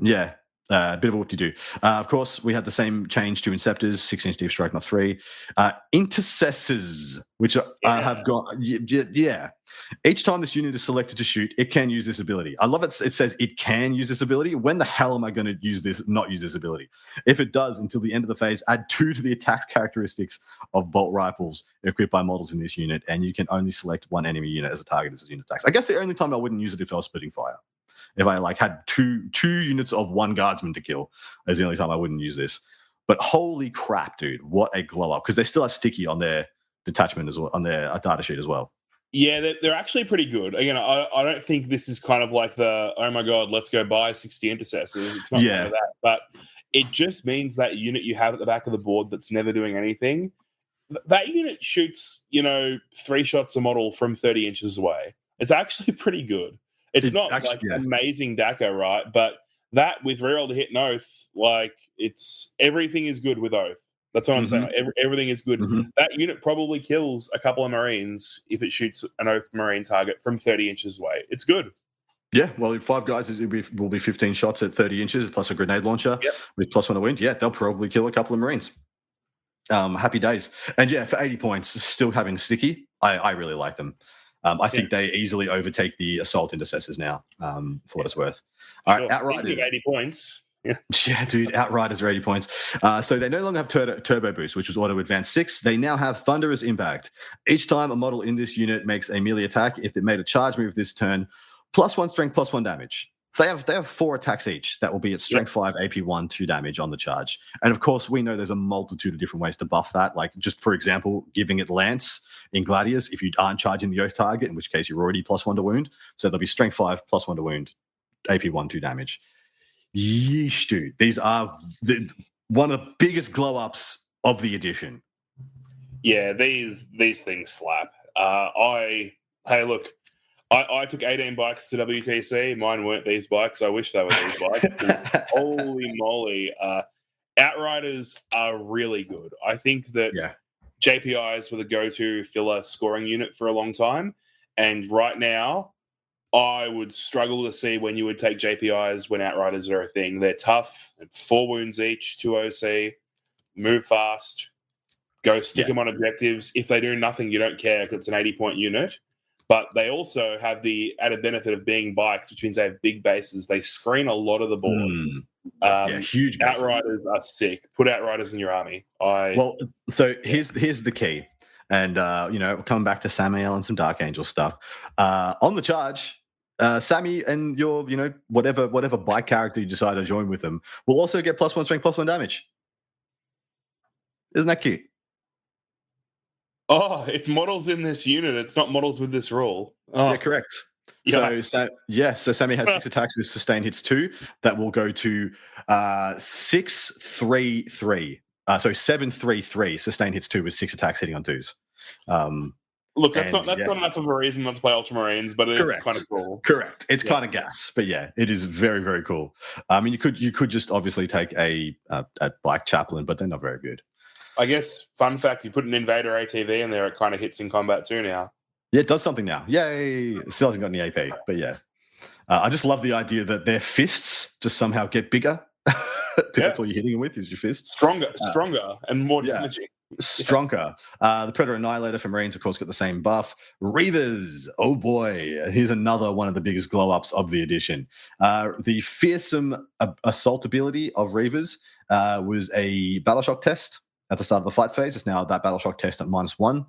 Yeah. A bit of a whoop-de-doo. Of course, we had the same change to Inceptors, 6-inch deep strike, not 3. Intercessors, which have got, Each time this unit is selected to shoot, it can use this ability. I love it. It says it can use this ability. When the hell am I going to not use this ability? If it does, until the end of the phase, add 2 to the attack characteristics of bolt rifles equipped by models in this unit, and you can only select one enemy unit as a target as unit attacks. I guess the only time I wouldn't use it if I was splitting fire. If I had two units of 1 guardsman to kill, is the only time I wouldn't use this. But holy crap, dude, what a glow up! Because they still have sticky on their detachment as well, on their data sheet as well. Yeah, they're actually pretty good. Again, I don't think this is kind of like the, oh my god, let's go buy 60 intercessors. It's not kind of that, but it just means that unit you have at the back of the board that's never doing anything, that unit shoots 3 shots a model from 30 inches away. It's actually pretty good. It's not amazing DACA, right? But that with reroll to hit an oath, it's everything is good with oath. That's what I'm saying. Like, everything is good. That unit probably kills a couple of Marines if it shoots an oath Marine target from 30 inches away. It's good. Yeah, well, 5 guys will be 15 shots at 30 inches plus a grenade launcher with +1 to wound. Yeah, they'll probably kill a couple of Marines. Happy days. And yeah, for 80 points, still having sticky, I really like them. I think they easily overtake the assault intercessors now, for what it's worth. All right, Outriders. 80 points. Yeah, dude, Outriders are 80 points. So they no longer have Turbo Boost, which was Auto Advance 6. They now have Thunderous Impact. Each time a model in this unit makes a melee attack, if it made a charge move this turn, +1 strength, +1 damage. So they have 4 attacks each. That will be at strength 5, AP1, 2 damage on the charge. And of course, we know there's a multitude of different ways to buff that. Like just for example, giving it Lance in Gladius if you aren't charging the Oath target, in which case you're already +1 to wound. So there'll be strength 5, +1 to wound, AP1, 2 damage. Yeesh, dude. These are one of the biggest glow ups of the edition. Yeah, these things slap. I took 18 bikes to WTC. Mine weren't these bikes. I wish they were these bikes. Holy moly. Outriders are really good. I think that JPIs were the go-to filler scoring unit for a long time. And right now, I would struggle to see when you would take JPIs when Outriders are a thing. They're tough, 4 wounds each, 2 OC, move fast, go stick them on objectives. If they do nothing, you don't care because it's an 80-point unit. But they also have the added benefit of being bikes, which means they have big bases. They screen a lot of the board. Huge bases. Outriders are sick. Put Outriders in your army. So here's the key. And, coming back to Samael and some Dark Angel stuff. On the charge, Sammy and your, whatever bike character you decide to join with them will also get +1 strength, +1 damage. Isn't that cute? Oh, it's models in this unit. It's not models with this rule. Oh. Yeah, correct. Yeah. So Sammy has 6 attacks with sustained hits 2. That will go to 6, 3, 3. So 733 sustain hits 2 with 6 attacks hitting on 2s. Look, that's not enough of a reason not to play Ultramarines, but it is kind of cool. Correct. It's kind of gas, but yeah, it is very, very cool. I mean, you could just obviously take a Black Chaplain, but they're not very good. I guess, fun fact, you put an Invader ATV in there, it kind of hits in combat too now. Yeah, it does something now. Yay! It still hasn't got any AP, but yeah. I just love the idea that their fists just somehow get bigger because that's all you're hitting them with is your fists. Stronger, and more damaging. Stronger. The Predator Annihilator for Marines, of course, got the same buff. Reavers, oh boy, here's another one of the biggest glow-ups of the edition. The fearsome assault ability of Reavers was a battle shock test at the start of the fight phase. It's now that battle shock test at -1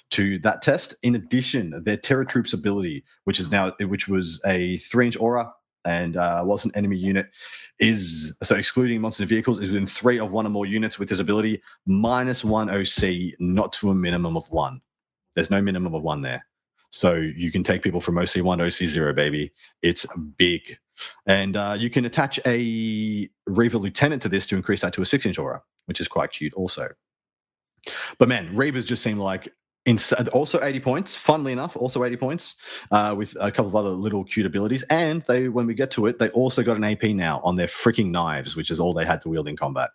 to that test. In addition, their Terror Troops ability, which was a 3-inch aura and was an enemy unit, is so excluding monsters and vehicles, is within 3 of 1 or more units with this ability, -1 OC, not to a minimum of 1. There's no minimum of 1 there. So you can take people from OC1 to OC0, baby. It's big. And you can attach a Reaver Lieutenant to this to increase that to a 6-inch aura, which is quite cute also. But man, Reavers just seem like also 80 points, funnily enough, also 80 points with a couple of other little cute abilities. And when we get to it, they also got an AP now on their freaking knives, which is all they had to wield in combat.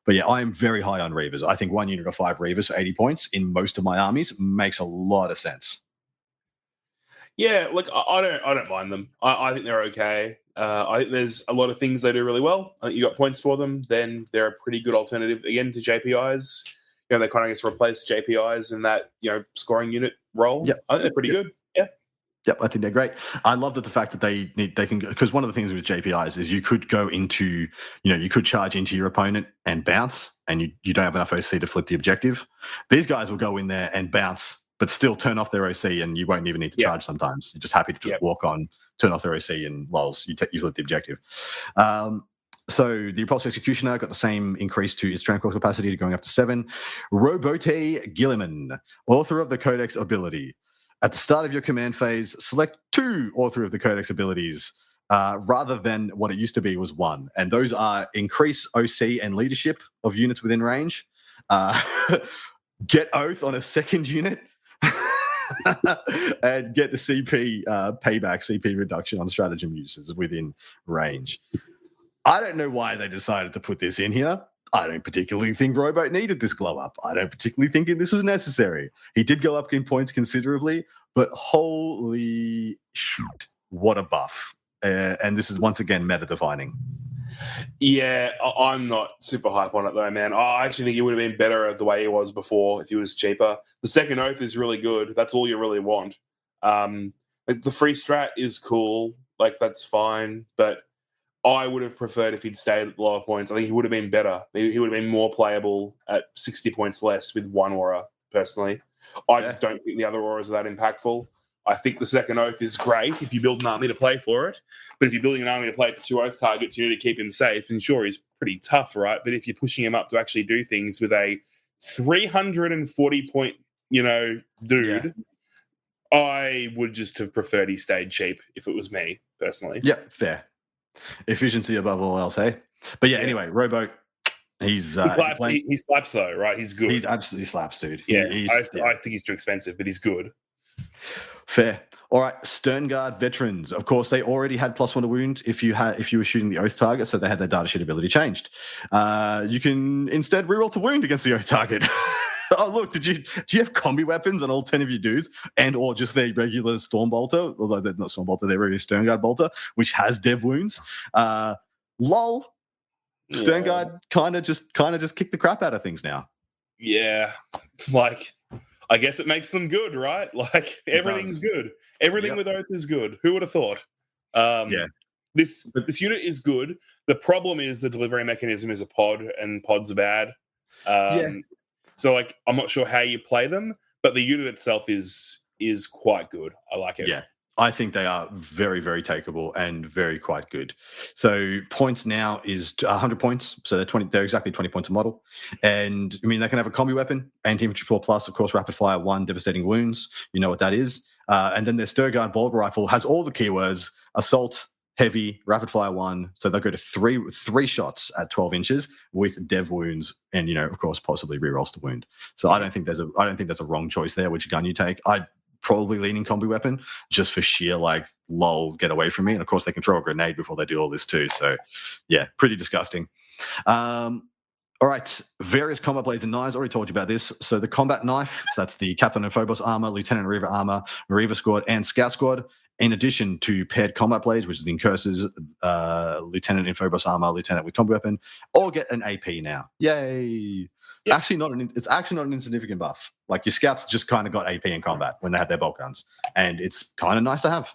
But yeah, I am very high on Reavers. I think 1 unit of 5 Reavers for 80 points in most of my armies makes a lot of sense. Yeah, look, I don't mind them. I think they're okay. I think there's a lot of things they do really well. I think you got points for them. Then they're a pretty good alternative, again, to JPIs. You know, they kind of just replace JPIs in that, scoring unit role. Yep. I think they're pretty good. Yeah. Yep, I think they're great. I love that the fact that they can, because one of the things with JPIs is you could go into, you could charge into your opponent and bounce, and you don't have enough OC to flip the objective. These guys will go in there and bounce, but still turn off their OC, and you won't even need to charge sometimes. You're just happy to just walk on, turn off their OC, and lols, you flip the objective. So the Repulsor Executioner got the same increase to its tranquil capacity, going up to 7. Robote Gilliman, author of the Codex ability. At the start of your command phase, select 2 author of the Codex abilities, rather than what it used to be was 1. And those are increase OC and leadership of units within range, get Oath on a second unit, and get the CP payback, CP reduction on stratagem uses within range. I don't know why they decided to put this in here. I don't particularly think Robo needed this glow up. I don't particularly think this was necessary. He did go up in points considerably, but holy shit, what a buff. And this is once again meta defining. Yeah, I'm not super hype on it though, man. I actually think it would have been better the way it was before if he was cheaper. The second Oath is really good. That's all you really want. The free strat is cool. Like, that's fine, but I would have preferred if he'd stayed at lower points. I think he would have been better. He would have been more playable at 60 points less with 1 aura, personally. I just don't think the other auras are that impactful. I think the second Oath is great if you build an army to play for it. But if you're building an army to play for 2 Oath targets, you need to keep him safe. And sure, he's pretty tough, right? But if you're pushing him up to actually do things with a 340-point, dude, I would just have preferred he stayed cheap if it was me, personally. Yeah, fair. Efficiency above all else, hey? But anyway, Robo, he slaps though, right? He's good. He absolutely slaps, dude. Yeah, I think he's too expensive, but he's good. Fair. All right, Sternguard veterans. Of course, they already had +1 to wound if you were shooting the Oath target, so they had their data sheet ability changed. You can instead reroll to wound against the Oath target. Oh, look, do you have combi weapons on all 10 of your dudes or just their regular Stormbolter? Although they're not Stormbolter, they're regular Sternguard Bolter, which has dev wounds. Lol. Sternguard kind of just kick the crap out of things now. Yeah. Like, I guess it makes them good, right? Like, everything's good. Everything with Oath is good. Who would have thought? This unit is good. The problem is the delivery mechanism is a pod, and pods are bad. So, like, I'm not sure how you play them, but the unit itself is quite good. I like it. Yeah, I think they are very, very takeable and very quite good. So points now is 100 points. So they're exactly 20 points a model. And, I mean, they can have a combi weapon, anti-infantry 4+, of course, rapid fire 1, devastating wounds. You know what that is. And then their Sternguard Bulb Rifle has all the keywords: assault, heavy, rapid fire 1. So they'll go to three shots at 12 inches with dev wounds, and of course, possibly rerolls to wound. So I don't think there's a wrong choice there. Which gun you take? I'd probably leaning combi weapon just for sheer lol, get away from me. And of course, they can throw a grenade before they do all this too. So yeah, pretty disgusting. All right, various combat blades and knives. Already told you about this. So the combat knife, so that's the Captain and Phobos armor, Lieutenant Reaver armor, Reaver squad, and Scout squad. In addition to paired combat blades, which is the Incursors, Lieutenant in Phobos armor, Lieutenant with combi weapon, all get an AP now. Yay! It's actually not an insignificant buff. Like your scouts just kind of got AP in combat when they have their bolt guns, and it's kind of nice to have.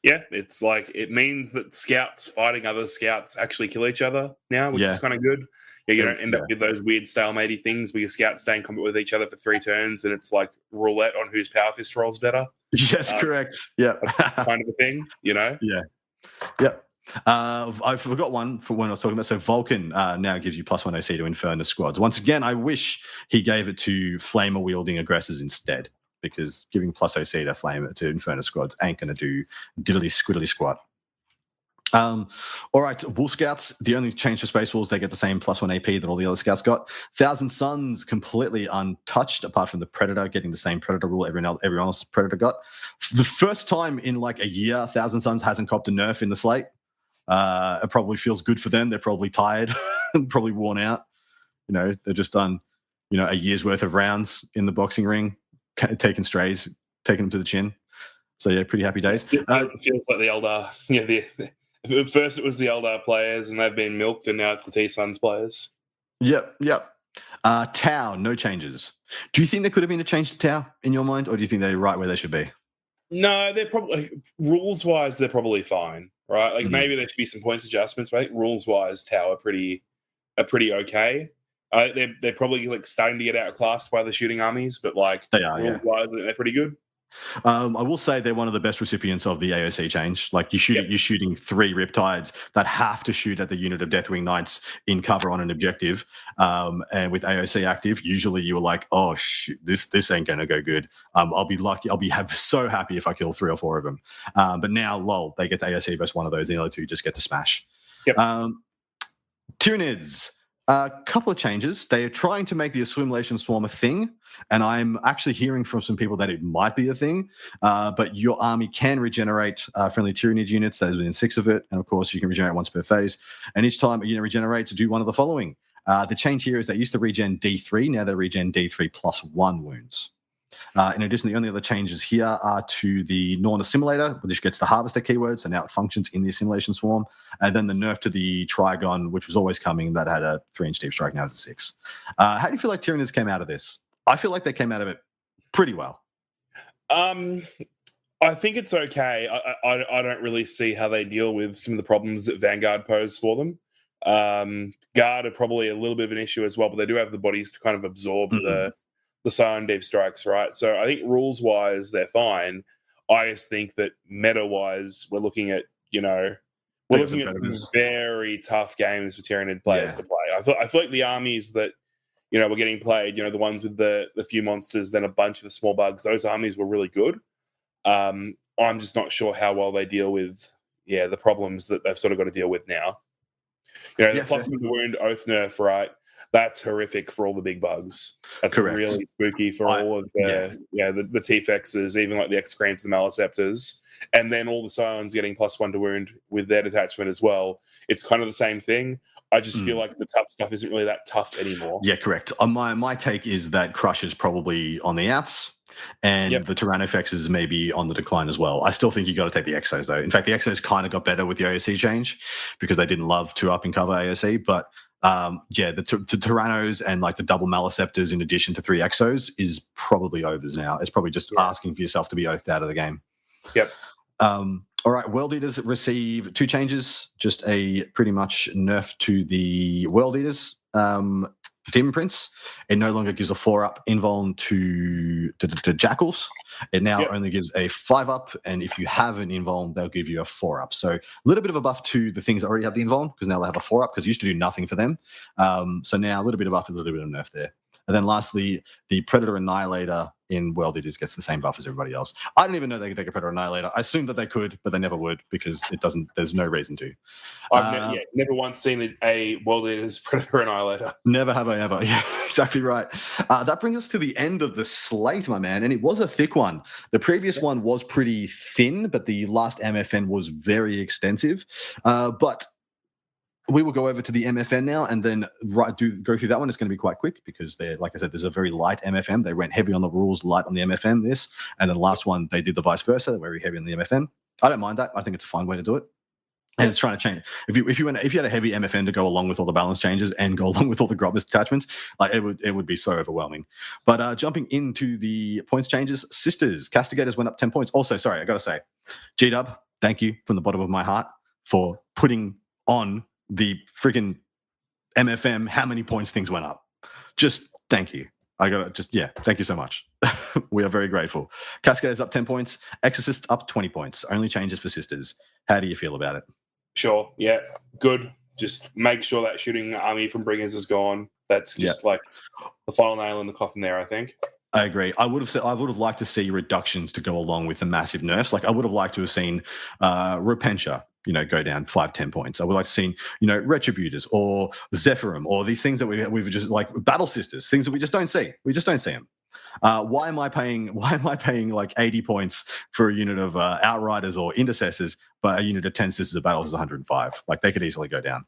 Yeah, it's it means that scouts fighting other scouts actually kill each other now, which is kind of good. Yeah, you don't end up with those weird stalematey things where your scouts stay in combat with each other for 3 turns, and it's like roulette on whose power fist rolls better. Yes, correct. Yeah, that's kind of a thing, Yeah, yep. I forgot one for when I was talking about. So Vulcan now gives you +1 OC to Inferno squads. Once again, I wish he gave it to flamer wielding aggressors instead, because giving +OC to flame to Inferno squads ain't going to do diddly squiddly squat. All right, Wolf Scouts, the only change for Space Wolves, they get the same +1 AP that all the other Scouts got. Thousand Suns, completely untouched, apart from the Predator getting the same Predator rule everyone else's Predator got. The first time in a year, Thousand Suns hasn't copped a nerf in the slate. It probably feels good for them. They're probably tired, probably worn out. They've just done, a year's worth of rounds in the boxing ring, taking strays, taking them to the chin. So yeah, pretty happy days. It feels like the Eldar. At first it was the Eldar players, and they've been milked, and now it's the T-Suns players. Yep. Tau, no changes. Do you think there could have been a change to Tau in your mind, or do you think they're right where they should be? No, they're probably rules-wise they're probably fine, right? Maybe there should be some points adjustments, but I think rules-wise Tau are pretty okay. They're probably starting to get outclassed by the shooting armies, but they are rules-wise they're pretty good. I will say they're one of the best recipients of the AOC change. You're shooting 3 Riptides that have to shoot at the unit of Deathwing Knights in cover on an objective, and with AOC active, usually you were oh shit, this ain't gonna go good. I'll be lucky. I'll be so happy if I kill 3 or 4 of them. But now, lol, they get the AOC versus one of those. The other 2 just get to smash. Yep. Tyranids. A couple of changes. They are trying to make the Assimilation Swarm a thing, and I'm actually hearing from some people that it might be a thing, but your army can regenerate friendly Tyranid units. There's within 6 of it, and of course you can regenerate once per phase. And each time a unit regenerates, do one of the following. The change here is they used to regen D3, now they regen D3 +1 wounds. In addition, the only other changes here are to the Norn Assimilator, which gets the Harvester keyword, so now it functions in the Assimilation Swarm, and then the nerf to the Trigon, which was always coming, that had a 3-inch deep strike, now it's a 6. How do you feel like Tyranids came out of this? I feel like they came out of it pretty well. I think it's okay. I don't really see how they deal with some of the problems that Vanguard pose for them. Guard are probably a little bit of an issue as well, but they do have the bodies to kind of absorb the Scion deep strikes, right? So I think rules-wise, they're fine. I just think that meta-wise, we're looking at, some very tough games for Tyranid players to play. I feel like the armies that, were getting played, the ones with the few monsters, then a bunch of the small bugs, those armies were really good. I'm just not sure how well they deal with, the problems that they've sort of got to deal with now. The plus with the wound oath nerf, right? That's horrific for all the big bugs. That's correct. Really spooky for all of the T-Fexes, even like the X-Cranes, the Maliceptors, and then all the Scions getting +1 to wound with their detachment as well. It's kind of the same thing. I just feel like the tough stuff isn't really that tough anymore. Yeah, correct. My take is that Crush is probably on the outs, and the Tyrannofexes may be on the decline as well. I still think you got to take the Exos though. In fact, the Exos kind of got better with the AOC change because they didn't love 2-up and cover AOC, but the Tyrannos and the double Maliceptors in addition to 3 Exos is probably overs now. It's probably just asking for yourself to be oathed out of the game. Yep. All right, World Eaters receive 2 changes, just a pretty much nerf to the World Eaters Demon Prince. It no longer gives a 4-up invuln to Jackals. It now only gives a 5-up, and if you have an invuln, they'll give you a 4-up. So a little bit of a buff to the things that already have the invuln, because now they have a 4-up, because it used to do nothing for them. So now a little bit of buff, a little bit of nerf there. And then lastly, the Predator Annihilator in World Eaters gets the same buff as everybody else. I didn't even know they could take a Predator Annihilator. I assumed that they could, but they never would because it doesn't. There's no reason to. I've never once seen a World Eaters Predator Annihilator. Never have I ever. Yeah, exactly right. That brings us to the end of the slate, my man, and it was a thick one. The previous one was pretty thin, but the last MFN was very extensive. But we will go over to the MFN now and then go through that one. It's going to be quite quick because like I said, there's a very light MFM. They went heavy on the rules, light on the MFM, and then the last one, they did the vice versa. They're very heavy on the MFM. I don't mind that. I think it's a fun way to do it. And it's trying to change. If you had a heavy MFN to go along with all the balance changes and go along with all the Grobus attachments, like it would be so overwhelming. But jumping into the points changes, Sisters, Castigators went up 10 points. Also, sorry, I got to say, G-Dub, thank you from the bottom of my heart for putting on the freaking MFM how many points things went up. Just thank you. Thank you so much. We are very grateful. Cascaders up 10 points. Exorcist up 20 points. Only changes for Sisters. How do you feel about it? Sure. Yeah. Good. Just make sure that shooting army from Bringers is gone. That's just like the final nail in the coffin there, I think. I agree. I would have liked to see reductions to go along with the massive nerfs. Like I would have liked to have seen Repentia, go down 5-10 points. I would like to see, Retributors or Zephyrum or these things that we've just like Battle Sisters, things that we just don't see. We just don't see them. Why am I paying like 80 points for a unit of Outriders or Intercessors, but a unit of 10 Sisters of Battles is 105? Like they could easily go down.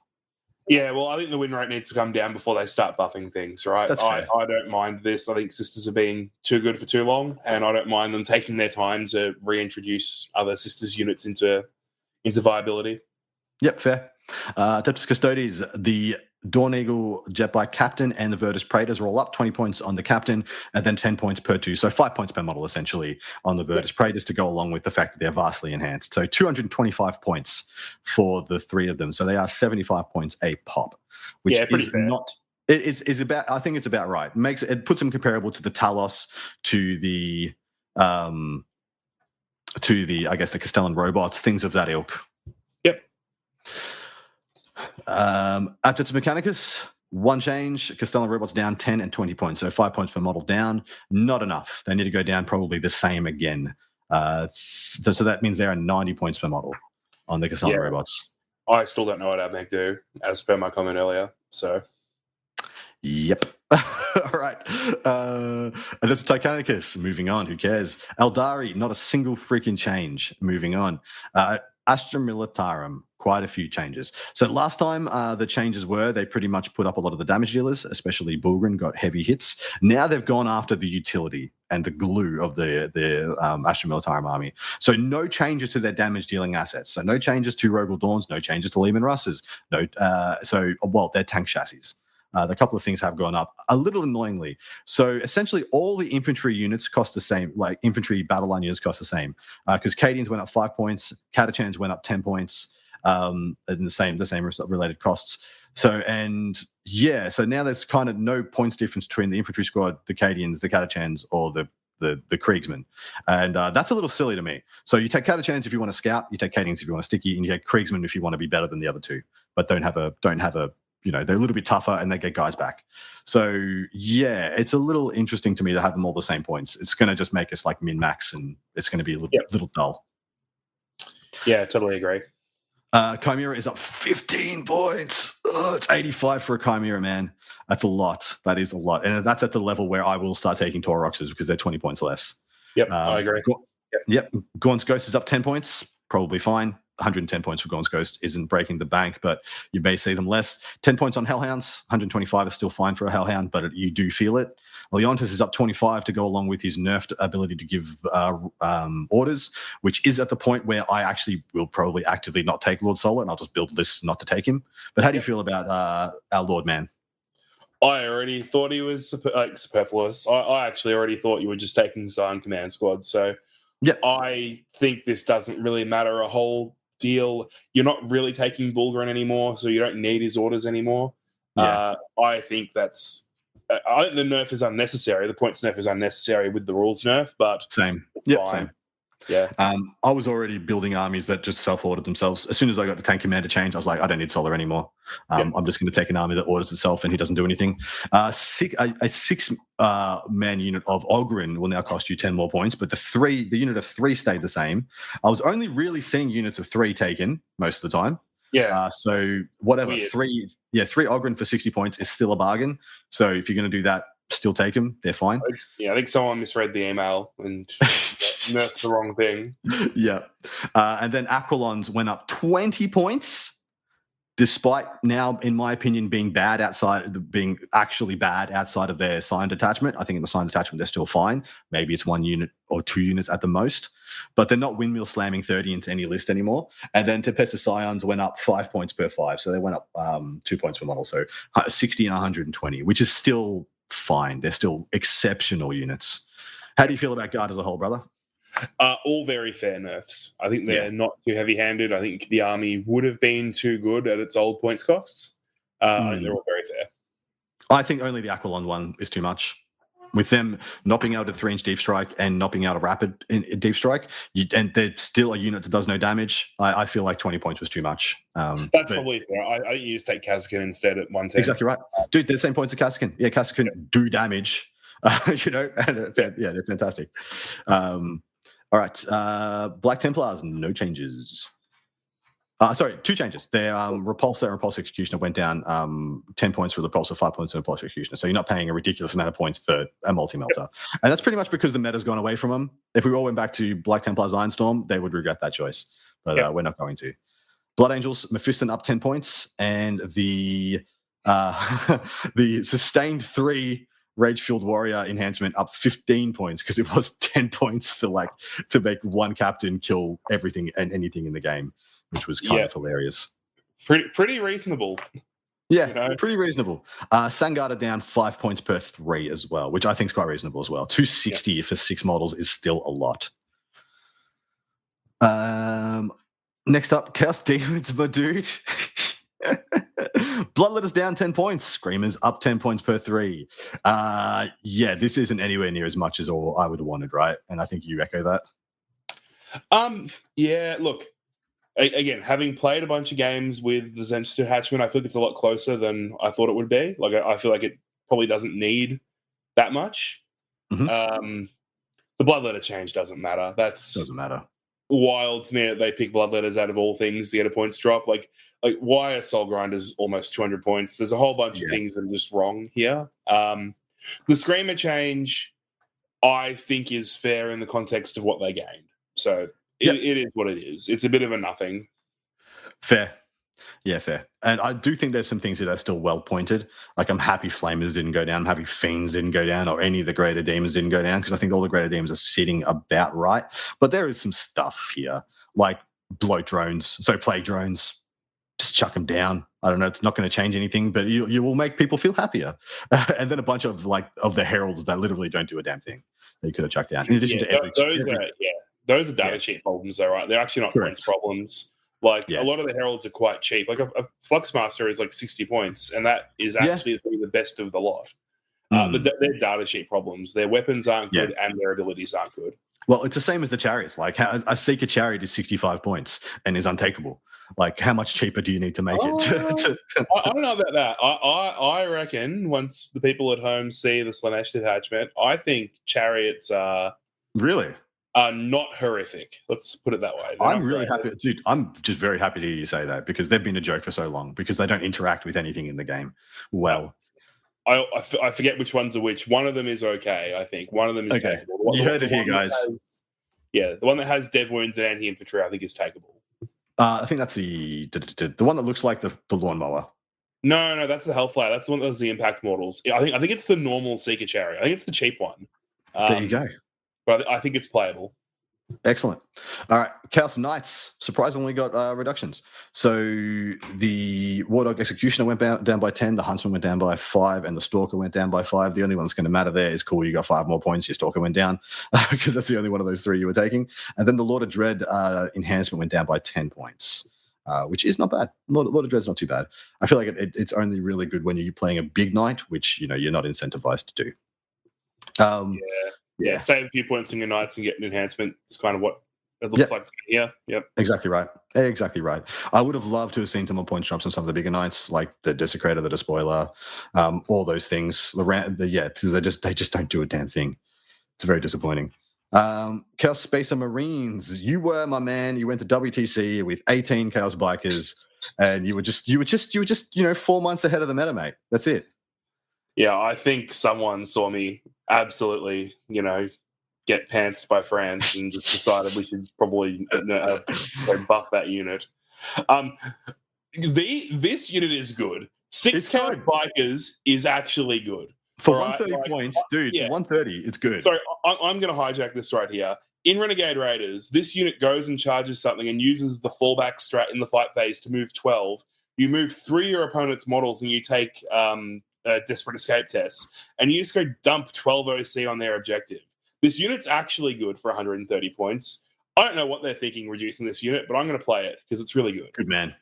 Yeah, well, I think the win rate needs to come down before they start buffing things, right? That's fair. I don't mind this. I think Sisters are being too good for too long, and I don't mind them taking their time to reintroduce other Sisters units into viability. Yep, fair. Adeptus Custodes, the Dawn Eagle, Jetbike Captain, and the Virtus Praetors are all up 20 points on the Captain, and then 10 points per two, so 5 points per model essentially on the Virtus Praetors to go along with the fact that they're vastly enhanced. So 225 points for the three of them. So they are 75 points a pop, which is fair. Not. It is about. I think it's about right. It puts them comparable to the Talos, to the I guess the Castellan robots, things of that ilk. Yep. Adeptus Mechanicus, one change. Castellan robots down 10 and 20 points, so 5 points per model down. Not enough. They need to go down probably the same again. So that means they're at 90 points per model on the Castellan robots. I still don't know what AOWdu, as per my comment earlier. So, yep. All right. Adeptus Titanicus, moving on. Who cares? Aeldari, not a single freaking change. Moving on. Astra Militarum, quite a few changes. So last time the changes were they pretty much put up a lot of the damage dealers, especially Bulgrin got heavy hits. Now they've gone after the utility and the glue of the Astra Militarum army. So no changes to their damage dealing assets. So no changes to Rogel Dawns, no changes to Lehman Russes. Their tank chassis. A couple of things have gone up a little annoyingly. So essentially all the infantry units cost the same, like infantry battle line units cost the same because Cadians went up 5 points, Catachans went up 10 points, and the same related costs. So now there's kind of no points difference between the infantry squad, the Cadians, the Catachans, or the Kriegsmen. And that's a little silly to me. So you take Catachans if you want to scout, you take Cadians if you want to sticky, and you take Kriegsmen if you want to be better than the other two, but don't have a they're a little bit tougher and they get guys back. So it's a little interesting to me to have them all the same points. It's going to just make us like min-max and it's going to be a little dull. Yeah, totally agree. Chimera is up 15 points. It's 85 for a Chimera, man. That's a lot. That is a lot. And that's at the level where I will start taking Tauroxes because they're 20 points less. Yep, I agree. Gorn's Ghost is up 10 points. Probably fine. 110 points for Gorn's Ghost isn't breaking the bank, but you may see them less. 10 points on Hellhounds. 125 is still fine for a Hellhound, but you do feel it. Leontis is up 25 to go along with his nerfed ability to give orders, which is at the point where I actually will probably actively not take Lord Solar, and I'll just build lists not to take him. But how do you feel about our Lord Man? I already thought he was superfluous. I actually already thought you were just taking Zion Command Squad, so I think this doesn't really matter a whole deal. You're not really taking Bulgrin anymore, so you don't need his orders anymore. I think I think the nerf is unnecessary. The points nerf is unnecessary with the rules nerf, but same. Fine. Same. Yeah. I was already building armies that just self-ordered themselves. As soon as I got the tank commander change, I was like, I don't need Solar anymore. I'm just going to take an army that orders itself and he doesn't do anything. A 6 man unit of Ogryn will now cost you 10 more points, but the unit of 3 stayed the same. I was only really seeing units of 3 taken most of the time. Yeah. So whatever, Weird. 3 Ogryn for 60 points is still a bargain. So if you're going to do that, still take them. They're fine. I think someone misread the email and nerfed the wrong thing. Yeah. And then Aquilons went up 20 points, despite now, in my opinion, being actually bad outside of their signed attachment. I think in the signed attachment, they're still fine. Maybe it's 1 unit or 2 units at the most, but they're not windmill slamming 30 into any list anymore. And then Tempesta Scions went up 5 points per 5. So they went up 2 points per model. So 60 and 120, which is still fine. They're still exceptional units. How do you feel about Guard as a whole, brother? All very fair nerfs. I think they're not too heavy-handed. I think the army would have been too good at its old points costs. I think they're all very fair. I think only the Aquilon one is too much. With them not being able to 3-inch deep strike and not being able to rapid in deep strike, and they're still a unit that does no damage, I feel like 20 points was too much. That's probably fair. I think you just take Kasrkin instead at 110. Exactly right. Dude, they're the same points as Kasrkin. Yeah, Kasrkin do damage. And they're fantastic. All right. Black Templars, no changes. 2 changes. Their Repulsor and Repulsor Executioner went down 10 points for the Repulsor, 5 points for the Repulsor Executioner. So you're not paying a ridiculous amount of points for a multi-melter. And that's pretty much because the meta's gone away from them. If we all went back to Black Templars Ironstorm, they would regret that choice. But we're not going to. Blood Angels, Mephiston up 10 points. And the sustained 3 Rage-Fueled Warrior enhancement up 15 points because it was 10 points for to make 1 captain kill everything and anything in the game, which was kind of hilarious. Pretty reasonable. Yeah, pretty reasonable. Sangada down 5 points per 3 as well, which I think is quite reasonable as well. 260 for 6 models is still a lot. Next up, Chaos Demons, my dude. Bloodletters down 10 points. Screamers up 10 points per 3. This isn't anywhere near as much as all I would have wanted, right? And I think you echo that. Look, again, having played a bunch of games with the Zench detachment, I feel like it's a lot closer than I thought it would be. Like, I feel like it probably doesn't need that much. Mm-hmm. The bloodletter change doesn't matter. Doesn't matter. Wild to me that they pick bloodletters out of all things to get a points drop. Like why are Soul Grinders almost 200 points? There's a whole bunch of things that are just wrong here. The Screamer change, I think, is fair in the context of what they gained. So it is what it is. It's a bit of a nothing. Fair. Yeah, fair. And I do think there's some things that are still well pointed. Like, I'm happy Flamers didn't go down. I'm happy Fiends didn't go down, or any of the Greater Demons didn't go down, because I think all the Greater Demons are sitting about right. But there is some stuff here, like Bloat Drones. So Plague Drones, just chuck them down. I don't know. It's not going to change anything, but you will make people feel happier. And then a bunch of the Heralds that literally don't do a damn thing that you could have chucked down. In addition to those are data sheet problems, though, right? They're actually not points problems. Like, a lot of the Heralds are quite cheap. Like, a Fluxmaster is like 60 points, and that is actually the best of the lot. But they're data sheet problems. Their weapons aren't good, and their abilities aren't good. Well, it's the same as the Chariots. Like, a Seeker Chariot is 65 points and is untakeable. Like, how much cheaper do you need to make it? I don't know about that. I reckon once the people at home see the Slanesh detachment, I think Chariots are... Really? Not horrific. Let's put it that way. I'm really happy, dude. I'm just very happy to hear you say that, because they've been a joke for so long, because they don't interact with anything in the game. Well, I forget which ones are which. One of them is okay, I think. One of them is takeable. You heard it here, guys. The one that has dev wounds and anti-infantry, I think, is takeable. I think that's the one that looks like the lawnmower. No, that's the Hellfire. That's the one that was the impact models. I think it's the normal Seeker Chariot. I think it's the cheap one. There you go. But I think it's playable. Excellent. All right. Chaos Knights surprisingly got reductions. So the Wardog Executioner went down by 10, the Huntsman went down by 5, and the Stalker went down by 5. The only one that's going to matter there is cool. You got 5 more points. Your Stalker went down because that's the only one of those 3 you were taking. And then the Lord of Dread enhancement went down by 10 points. Which is not bad. Lord of Dread's not too bad. I feel like it's only really good when you're playing a big knight, which you're not incentivized to do. Save a few points on your knights and get an enhancement. It's kind of what It looks like here. Yep. Exactly right. Exactly right. I would have loved to have seen some more point drops on some of the bigger knights, like the Desecrator, the Despoiler, all those things. Because they just don't do a damn thing. It's very disappointing. Chaos Spacer Marines, you were my man. You went to WTC with 18 Chaos Bikers, and you were just 4 months ahead of the meta, mate. That's it. Yeah, I think someone saw me absolutely, get pantsed by France and just decided we should probably buff that unit. This unit is good. Six Chaos Bikers is actually good. For 130 points, dude, 130, it's good. Sorry, I'm going to hijack this right here. In Renegade Raiders, this unit goes and charges something and uses the fallback strat in the fight phase to move 12. You move 3 your opponent's models and you take Desperate Escape tests, and you just go dump 12 OC on their objective. This unit's actually good for 130 points. I don't know what they're thinking reducing this unit, but I'm going to play it because it's really good. Good man.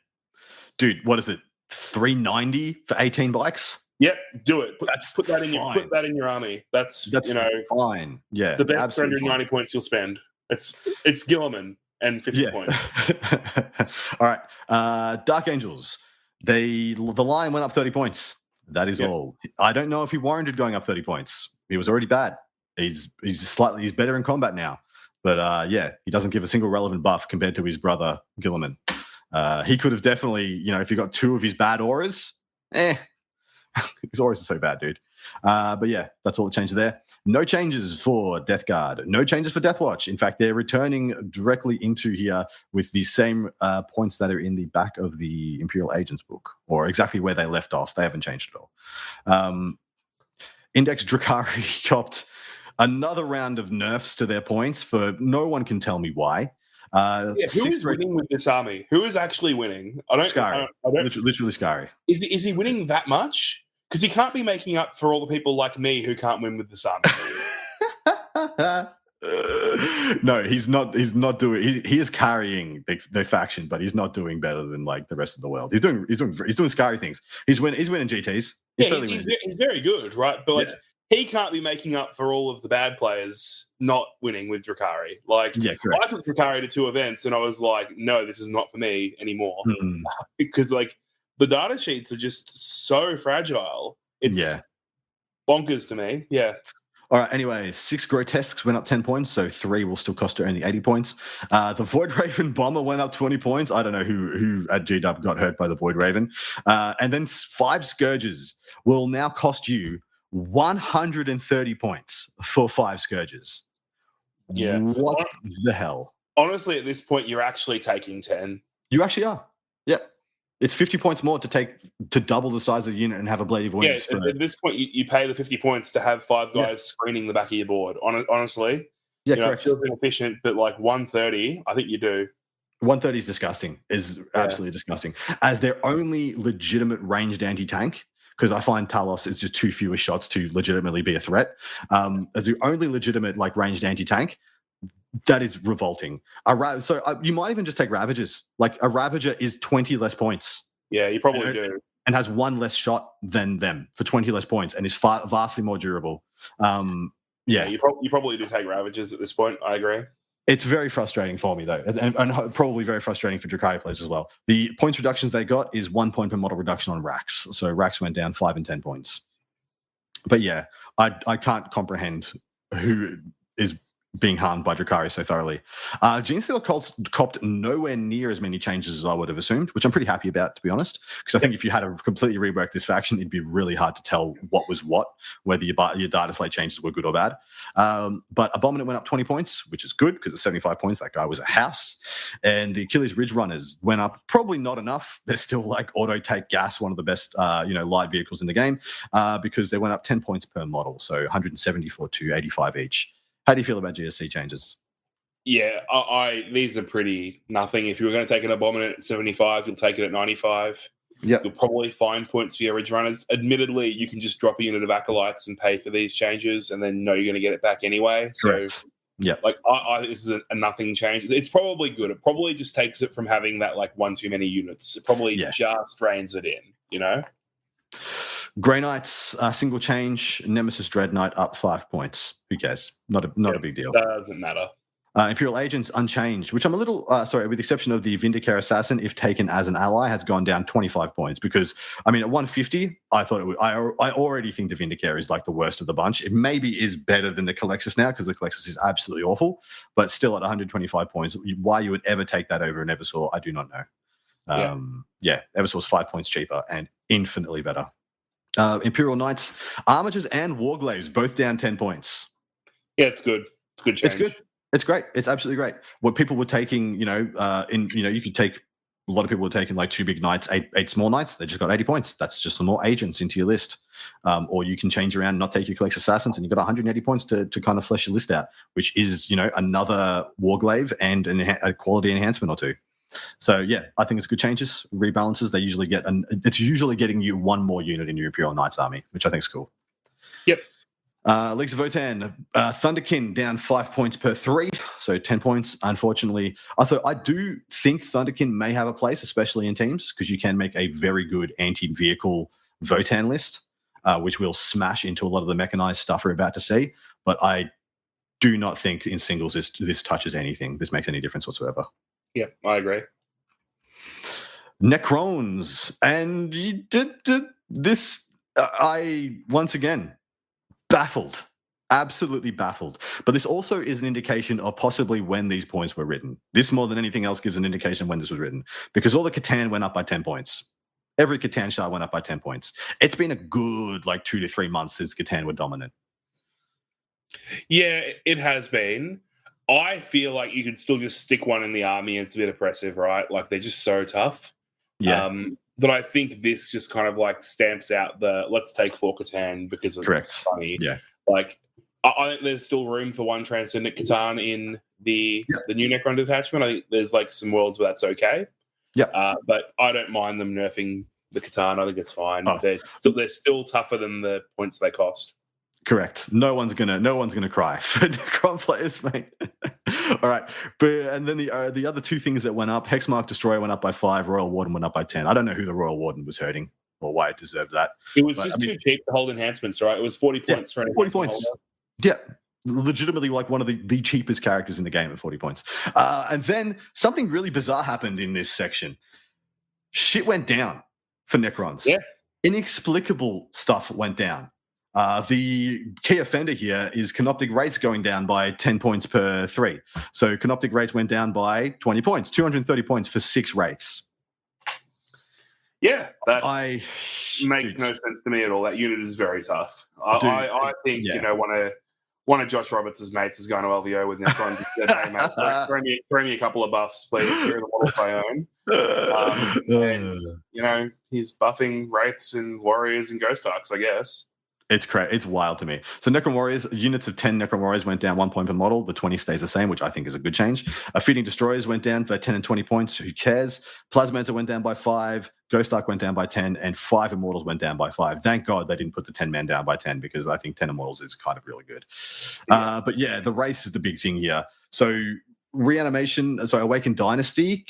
Dude, what is it? 390 for 18 bikes? Yep, do it. Put that in your army. That's fine. Yeah, the best 390 points you'll spend. It's Gilliman and 50 points. All right, Dark Angels. The line went up 30 points. That is all. I don't know if he warranted going up 30 points. He was already bad. He's better in combat now. But he doesn't give a single relevant buff compared to his brother Gilliman. He could have definitely, if you got 2 of his bad auras, his auras are so bad, dude. But yeah, that's all that changes there. No changes for Death Guard. No changes for Death Watch. In fact, they're returning directly into here with the same points that are in the back of the Imperial Agents book, or exactly where they left off. They haven't changed at all. Index Drukhari copped another round of nerfs to their points for no one can tell me why. Who is winning with this army? Who is actually winning? Scary. Literally scary. Is he winning that much? Because he can't be making up for all the people like me who can't win with this army. No, he's not. He's not doing. He is carrying the faction, but he's not doing better than like the rest of the world. He's doing scary things. He's winning GTS. He's very good, right? But he can't be making up for all of the bad players not winning with Drukhari. I took Drukhari to 2 events, and I was like, no, this is not for me anymore. Because the data sheets are just so fragile. It's bonkers to me. Yeah. All right. Anyway, 6 Grotesques went up 10 points, so 3 will still cost her only 80 points. The Void Raven Bomber went up 20 points. I don't know who at GW got hurt by the Void Raven. And then 5 Scourges will now cost you 130 points for 5 Scourges. Yeah. What the hell? Honestly, at this point, you're actually taking 10. You actually are. Yeah. It's 50 points more to double the size of the unit and have a Blade of Wings. Yeah, at this point, you pay the 50 points to have 5 guys screening the back of your board. Honestly, it feels inefficient, but 130, I think you do. 130 is disgusting. Is absolutely disgusting. As their only legitimate ranged anti-tank, because I find Talos is just too fewer shots to legitimately be a threat. As the only legitimate ranged anti-tank, that is revolting. You might even just take Ravagers. A Ravager is 20 less points. Yeah, you probably do. And has 1 less shot than them for 20 less points and is vastly more durable. You probably do take Ravagers at this point. I agree. It's very frustrating for me, though, and probably very frustrating for Drukhari players as well. The points reductions they got is 1 point per model reduction on Rax. So Rax went down 5 and 10 points. But yeah, I can't comprehend who is being harmed by Drukhari so thoroughly. Genestealer Cults copped nowhere near as many changes as I would have assumed, which I'm pretty happy about, to be honest, because I think if you had to completely rework this faction, it'd be really hard to tell what was what, whether your data slate changes were good or bad. But Abominant went up 20 points, which is good because at 75 points, that guy was a house. And the Achilles Ridge Runners went up probably not enough. They're still auto take gas, one of the best light vehicles in the game, because they went up 10 points per model, so 170 for 285 each. How do you feel about GSC changes? Yeah, these are pretty nothing. If you were going to take an Abominant at 75, you'll take it at 95. Yep. You'll probably find points for your Ridge Runners. Admittedly, you can just drop a unit of Acolytes and pay for these changes and then know you're going to get it back anyway. Correct. So, yeah, I this is a nothing change. It's probably good. It probably just takes it from having that one too many units. It probably just drains it in, Grey Knights, single change, Nemesis Dread Knight up 5 points. Who cares? Not a big deal. Doesn't matter. Imperial Agents unchanged, which I'm a little sorry, with the exception of the Vindicare Assassin, if taken as an ally, has gone down 25 points because I mean at 150, I thought it would. I already think the Vindicare is like the worst of the bunch. It maybe is better than the Calexis now because the Calexis is absolutely awful, but still at 125 points, why you would ever take that over an Eversaw, I do not know. Eversaw's 5 points cheaper and infinitely better. Imperial Knights, Armigers, and Warglaves both down 10 points. Yeah, it's good. It's good change. It's good. It's great. It's absolutely great. What people were taking, you could take, a lot of people were taking like 2 big knights, eight small knights. They just got 80 points. That's just some more agents into your list. Or you can change around, not take your Calexis Assassins, and you've got 180 points to kind of flesh your list out, which is, another Warglaive and a quality enhancement or two. So yeah, I think it's good changes, rebalances. They usually it's usually getting you one more unit in your Imperial Knights army, which I think is cool. Yep. Leagues of Votann, Thunderkin down 5 points per 3, so 10 points. Unfortunately, I do think Thunderkin may have a place, especially in teams, because you can make a very good anti-vehicle Votann list, which will smash into a lot of the mechanized stuff we're about to see. But I do not think in singles this touches anything. This makes any difference whatsoever. Yeah, I agree. Necrons, and you did this. I once again. Baffled, absolutely baffled. But this also is an indication of possibly when these points were written. This more than anything else gives an indication when this was written because all the Catan went up by 10 points. Every Catan shard went up by 10 points. It's been a good 2 to 3 months since Catan were dominant. Yeah, it has been. I feel like you could still just stick one in the army and it's a bit oppressive, right? Like they're just so tough. Yeah. But I think this just kind of stamps out the let's take 4 Catan because it's funny. Yeah. I think there's still room for one Transcendent Catan in the new Necron detachment. I think there's some worlds where that's okay. Yeah. But I don't mind them nerfing the Catan. I think it's fine. Oh. They're still tougher than the points they cost. Correct. No one's gonna cry for Necron players, mate. All right, and then the other 2 things that went up: Hexmark Destroyer went up by 5, Royal Warden went up by 10. I don't know who the Royal Warden was hurting or why it deserved that. It was too cheap to hold enhancements, right? It was 40 points for an 40 points. Holder. Yeah, legitimately one of the cheapest characters in the game at 40 points. And then something really bizarre happened in this section. Shit went down for Necrons. Yeah, inexplicable stuff went down. The key offender here is Canoptic Rates going down by 10 points per 3. So Canoptic Rates went down by 20 points, 230 points for 6 rates. Yeah, that makes no sense to me at all. That unit is very tough. I think, one of Josh Roberts' mates is going to LVO with Necrons and said, hey, mate, throw me a couple of buffs, please, here in the models I own. And, he's buffing Wraiths and Warriors and Ghost Arcs, I guess. It's crazy. It's wild to me. So Necron Warriors, units of 10 Necron Warriors went down 1 point per model. The 20 stays the same, which I think is a good change. Feeding Destroyers went down for 10 and 20 points. Who cares? Plasmancer went down by 5. Ghost Arc went down by 10. And 5 Immortals went down by 5. Thank God they didn't put the 10 men down by 10 because I think 10 Immortals is kind of really good. But yeah, the race is the big thing here. So Awakened Dynasty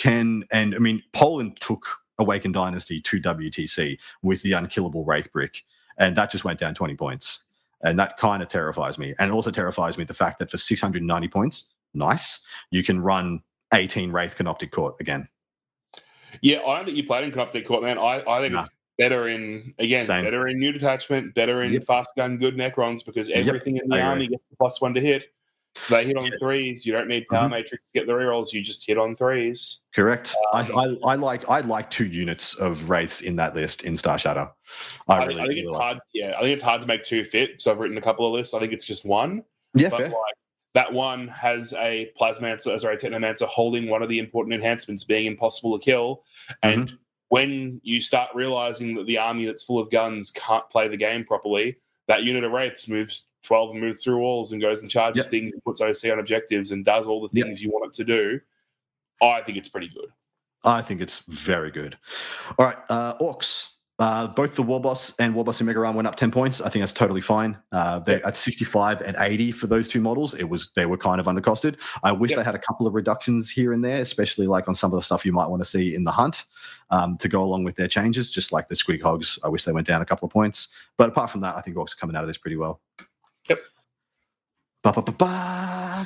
Poland took Awakened Dynasty to WTC with the unkillable Wraith Brick. And that just went down 20 points. And that kind of terrifies me. And it also terrifies me the fact that for 690 points, you can run 18 Wraith Canoptic Court again. Yeah, I don't think you played in Canoptic Court, man. I think it's better in new detachment, better in fast gun, good Necrons, because everything in the army gets the +1 to hit. So they hit on 3s. You don't need Power Matrix to get the rerolls. You just hit on 3s. Correct. I like 2 units of Wraiths in that list in Star Shatter. I think it's hard. Yeah, I think it's hard to make 2 fit. So I've written a couple of lists. I think it's just 1. Yeah, but fair. That one has a Technomancer holding one of the important enhancements, being impossible to kill. And when you start realizing that the army that's full of guns can't play the game properly, that unit of Wraiths moves 12 and moves through walls and goes and charges things and puts OC on objectives and does all the things you want it to do. I think it's pretty good. I think it's very good. All right, Orks. Both the Warboss and Warboss and Mega Ram went up 10 points. I think that's totally fine. They're at 65 and 80 for those 2 models. They were kind of undercosted. I wish they had a couple of reductions here and there, especially on some of the stuff you might want to see in the hunt to go along with their changes, just like the Squig Hogs. I wish they went down a couple of points. But apart from that, I think Orks are coming out of this pretty well. Yep.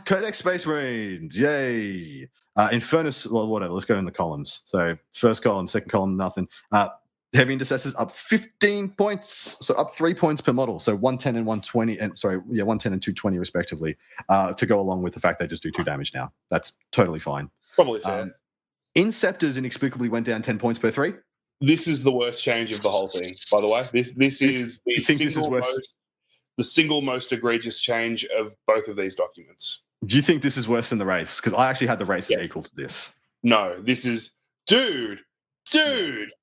Codex Space Marines, yay! Infernus, well, whatever. Let's go in the columns. So first column, second column, nothing. Heavy Intercessors up 15 points, so up 3 points per model. So 110 and 120, and 110 and 220 respectively, to go along with the fact they just do 2 damage now. That's totally fine. Probably fair. Inceptors inexplicably went down 10 points per 3. This is the worst change of the whole thing, by the way. This is the single most egregious change of both of these documents. Do you think this is worse than the race? Because I actually had the races equal to this. No, this is... Dude,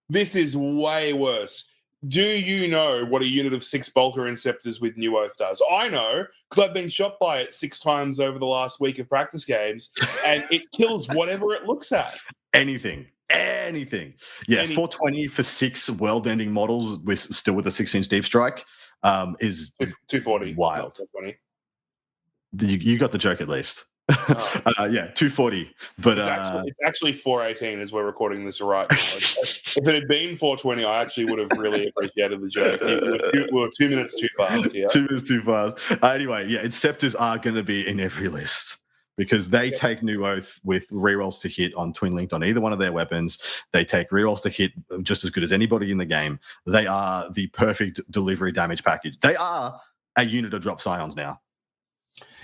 this is way worse. Do you know what a unit of 6 Bolter Inceptors with New Oath does? I know, because I've been shot by it 6 times over the last week of practice games, and it kills whatever it looks at. Anything. Yeah, 420 for 6 world-ending models with a 6-inch deep strike is 240. Wild. You got the joke at least. Oh. Yeah, 240. But it's actually 418 as we're recording this right now. If it had been 420, I actually would have really appreciated the joke. We were 2 minutes too fast here. 2 minutes too fast. Anyway, yeah, Inceptors are going to be in every list because they take New Oath with rerolls to hit on Twin Linked on either one of their weapons. They take rerolls to hit just as good as anybody in the game. They are the perfect delivery damage package. They are a unit of drop Scions now.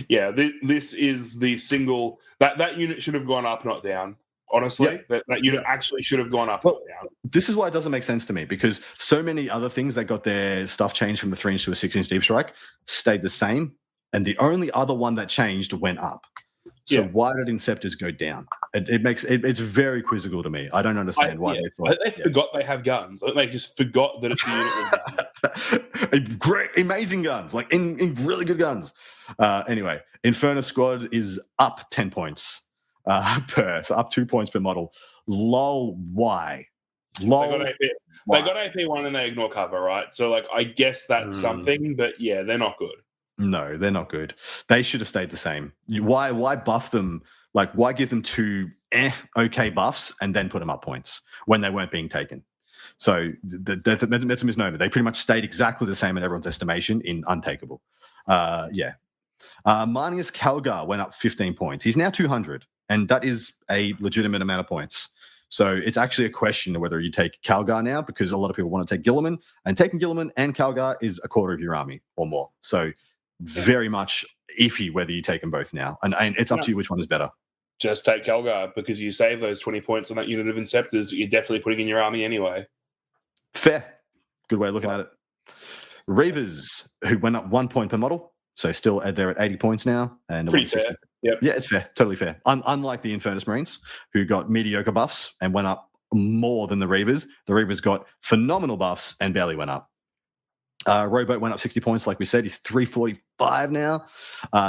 Yeah, this is the single that unit should have gone up, not down. Honestly, that unit actually should have gone up, not down. This is why it doesn't make sense to me because so many other things that got their stuff changed from the 3-inch to a 6-inch deep strike stayed the same, and the only other one that changed went up. So why did Inceptors go down? It's very quizzical to me. I don't understand why they thought they forgot they have guns. They just forgot that it's a unit with guns. Great, amazing guns, like in really good guns. Anyway, Inferno Squad is up 10 points so up 2 points per model. Lol, why? Lol. They got AP1 and they ignore cover, right? So like I guess that's something, but yeah, they're not good. No, they're not good. They should have stayed the same. Why buff them? Like, why give them 2 okay buffs and then put them up points when they weren't being taken? So that's a misnomer. They pretty much stayed exactly the same in everyone's estimation in untakeable. Marnius Calgar went up 15 points. He's now 200, and that is a legitimate amount of points. So it's actually a question of whether you take Calgar now because a lot of people want to take Guilliman, and taking Guilliman and Calgar is a quarter of your army or more. So very much iffy whether you take them both now. And it's up to you which one is better. Just take Calgar because you save those 20 points on that unit of Inceptors you're definitely putting in your army anyway. Fair. Good way of looking at it. Reavers, who went up 1 point per model. So still they're at 80 points now. And pretty fair. Yep. Yeah, it's fair. Totally fair. Unlike the Infernus Marines, who got mediocre buffs and went up more than the Reavers. The Reavers got phenomenal buffs and barely went up. Rowboat went up 60 points, like we said. He's 345 now.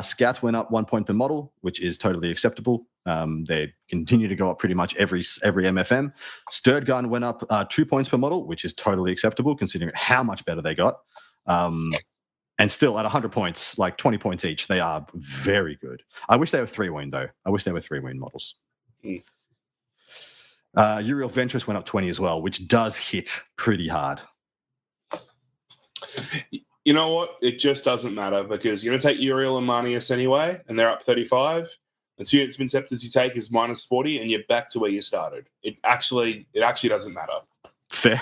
Scouts went up 1 point per model, which is totally acceptable. They continue to go up pretty much every MFM. Stirred Gun went up 2 points per model, which is totally acceptable considering how much better they got. And still at 100 points, like 20 points each, they are very good. I wish they were 3-wing, though. I wish they were 3-wing models. Uriel Ventress went up 20 as well, which does hit pretty hard. You know what? It just doesn't matter because you're going to take Uriel and Marnius anyway, and they're up 35. The 2 units of Inceptors you take is minus 40, and you're back to where you started. It actually doesn't matter. Fair.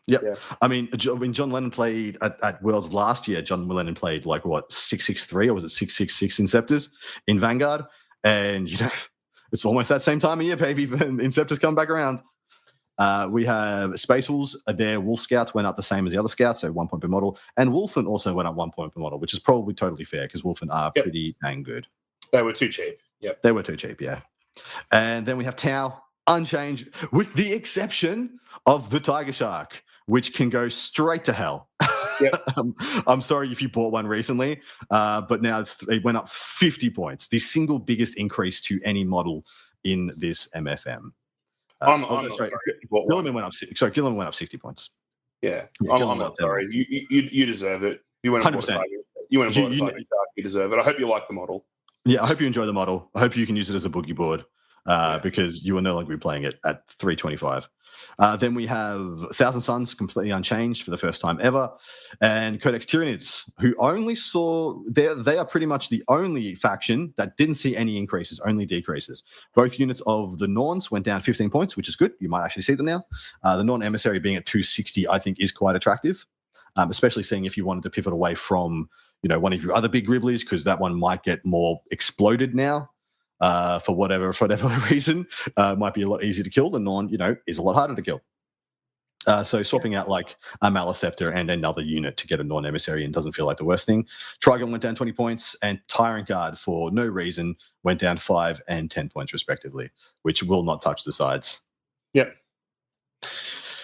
Yep. Yeah. I mean, when John Lennon played at Worlds last year, John Lennon played like what 663 or was it 666 Inceptors in Vanguard, and it's almost that same time of year, baby. Inceptors come back around. We have Space Wolves. Their Wolf Scouts went up the same as the other Scouts, so 1 point per model. And Wolfen also went up 1 point per model, which is probably totally fair because Wolfen are pretty dang good. They were too cheap. Yep. They were too cheap, yeah. And then we have Tau, unchanged, with the exception of the Tiger Shark, which can go straight to hell. Yep. I'm sorry if you bought one recently, but now it went up 50 points, the single biggest increase to any model in this MFM. I'm not sorry. Gilliman went up. Sorry, Gilliman went up 60 points. Yeah, I'm not sorry. You deserve it. You went and bought a Tiger. You went and bought a Tiger Shark. You deserve it. I hope you like the model. Yeah, I hope you enjoy the model. I hope you can use it as a boogie board. because you will no longer be playing it at 325. Then we have Thousand Suns, completely unchanged for the first time ever, and Codex Tyranids, who only saw they are pretty much the only faction that didn't see any increases, only decreases. Both units of the Norns went down 15 points, which is good. You might actually see them now. The Norn Emissary being at 260, I think, is quite attractive, especially seeing if you wanted to pivot away from one of your other big Gribblies, because that one might get more exploded now. For whatever reason, might be a lot easier to kill. The Norn, is a lot harder to kill. So swapping out like a Maleceptor and another unit to get a Norn Emissary and doesn't feel like the worst thing. Trigon went down 20 points, and Tyrant Guard, for no reason, went down 5 and 10 points respectively, which will not touch the sides. Yep.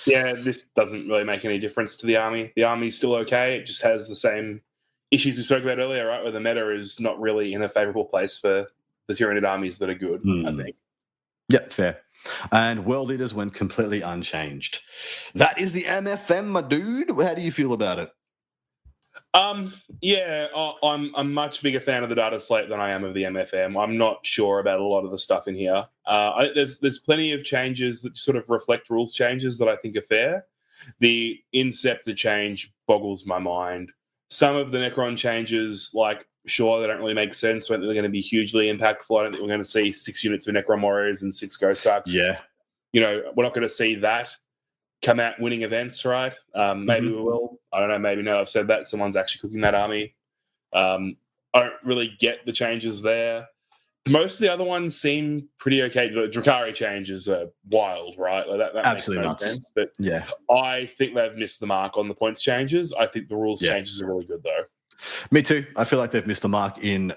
Yeah, this doesn't really make any difference to the army. The army's still okay. It just has the same issues we spoke about earlier, right? Where the meta is not really in a favorable place for the Tyranid armies that are good, I think. Yep, fair. And World Eaters went completely unchanged. That is the MFM, my dude. How do you feel about it? Yeah, I'm a much bigger fan of the data slate than I am of the MFM. I'm not sure about a lot of the stuff in here. There's plenty of changes that sort of reflect rules changes that I think are fair. The Inceptor change boggles my mind. Some of the Necron changes, sure, they don't really make sense. I don't think they're going to be hugely impactful. I don't think we're going to see 6 units of Necron Warriors and 6 Ghost Arcs. Yeah. We're not going to see that come out winning events, right? Maybe we will. I don't know. Maybe no. I've said that. Someone's actually cooking that army. I don't really get the changes there. Most of the other ones seem pretty okay. The Drukhari changes are wild, right? That absolutely makes no nuts. sense. But yeah, I think they've missed the mark on the points changes. I think the rules changes are really good, though. Me too. I feel like they've missed the mark in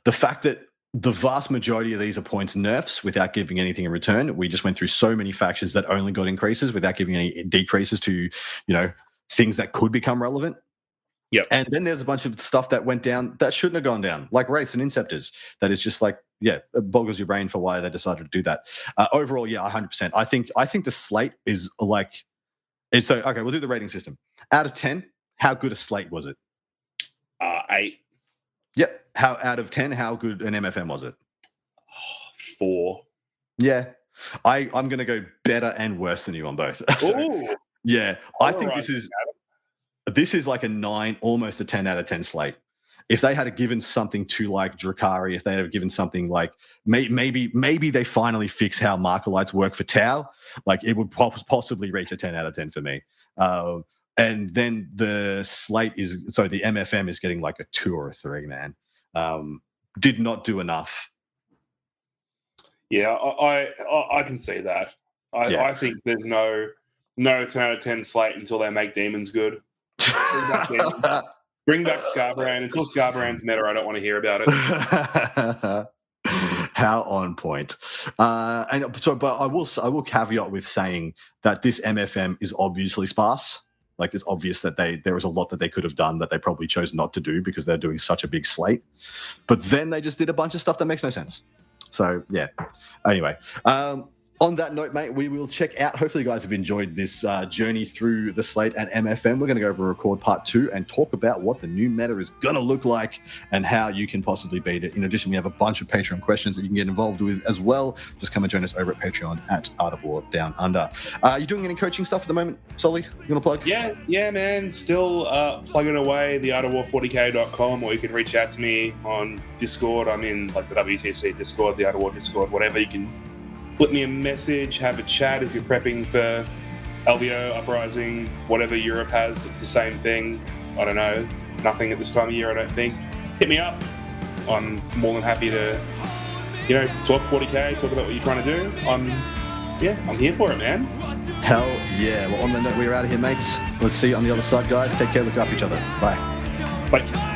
the fact that the vast majority of these are points nerfs without giving anything in return. We just went through so many factions that only got increases without giving any decreases to, things that could become relevant. Yep. And then there's a bunch of stuff that went down that shouldn't have gone down, like Wraiths and Inceptors. That is just it boggles your brain for why they decided to do that. Overall, 100%. I think the slate is it's okay. We'll do the rating system. Out of 10, how good a slate was it? 8. Yep. How out of 10, how good an MFM was it? 4. Yeah. I'm going to go better and worse than you on both. Ooh. Yeah. I think this is like a 9, almost a 10 out of 10 slate. If they had given something to like Drukhari, if they had given something like maybe they finally fix how Markelites work for Tau, it would possibly reach a 10 out of 10 for me. And then the slate the MFM is getting like a 2 or a 3, man. Did not do enough. Yeah, I can see that. I think there's no 10 out of 10 slate until they make Demons good. Bring back Scarbrand. Until Scarbrand's meta, I don't want to hear about it. How on point. But I will caveat with saying that this MFM is obviously sparse. It's obvious that there was a lot that they could have done that they probably chose not to do because they're doing such a big slate. But then they just did a bunch of stuff that makes no sense. So, yeah. Anyway, on that note, mate, we will check out. Hopefully you guys have enjoyed this journey through the slate at MFM. We're going to go over and record part 2 and talk about what the new meta is going to look like and how you can possibly beat it. In addition, we have a bunch of Patreon questions that you can get involved with as well. Just come and join us over at Patreon at Art of War Down Under. You doing any coaching stuff at the moment, Soli? You want to plug? Yeah, man. Still plugging away, the artofwar40k.com, or you can reach out to me on Discord. I'm in the WTC Discord, the Art of War Discord, whatever. You can flip me a message, have a chat if you're prepping for LVO, Uprising, whatever Europe has. It's the same thing. I don't know. Nothing at this time of year, I don't think. Hit me up. I'm more than happy to, talk 40k, talk about what you're trying to do. I'm here for it, man. Hell yeah. Well, on that note, we're out of here, mates. Let's see you on the other side, guys. Take care. Look after each other. Bye. Bye.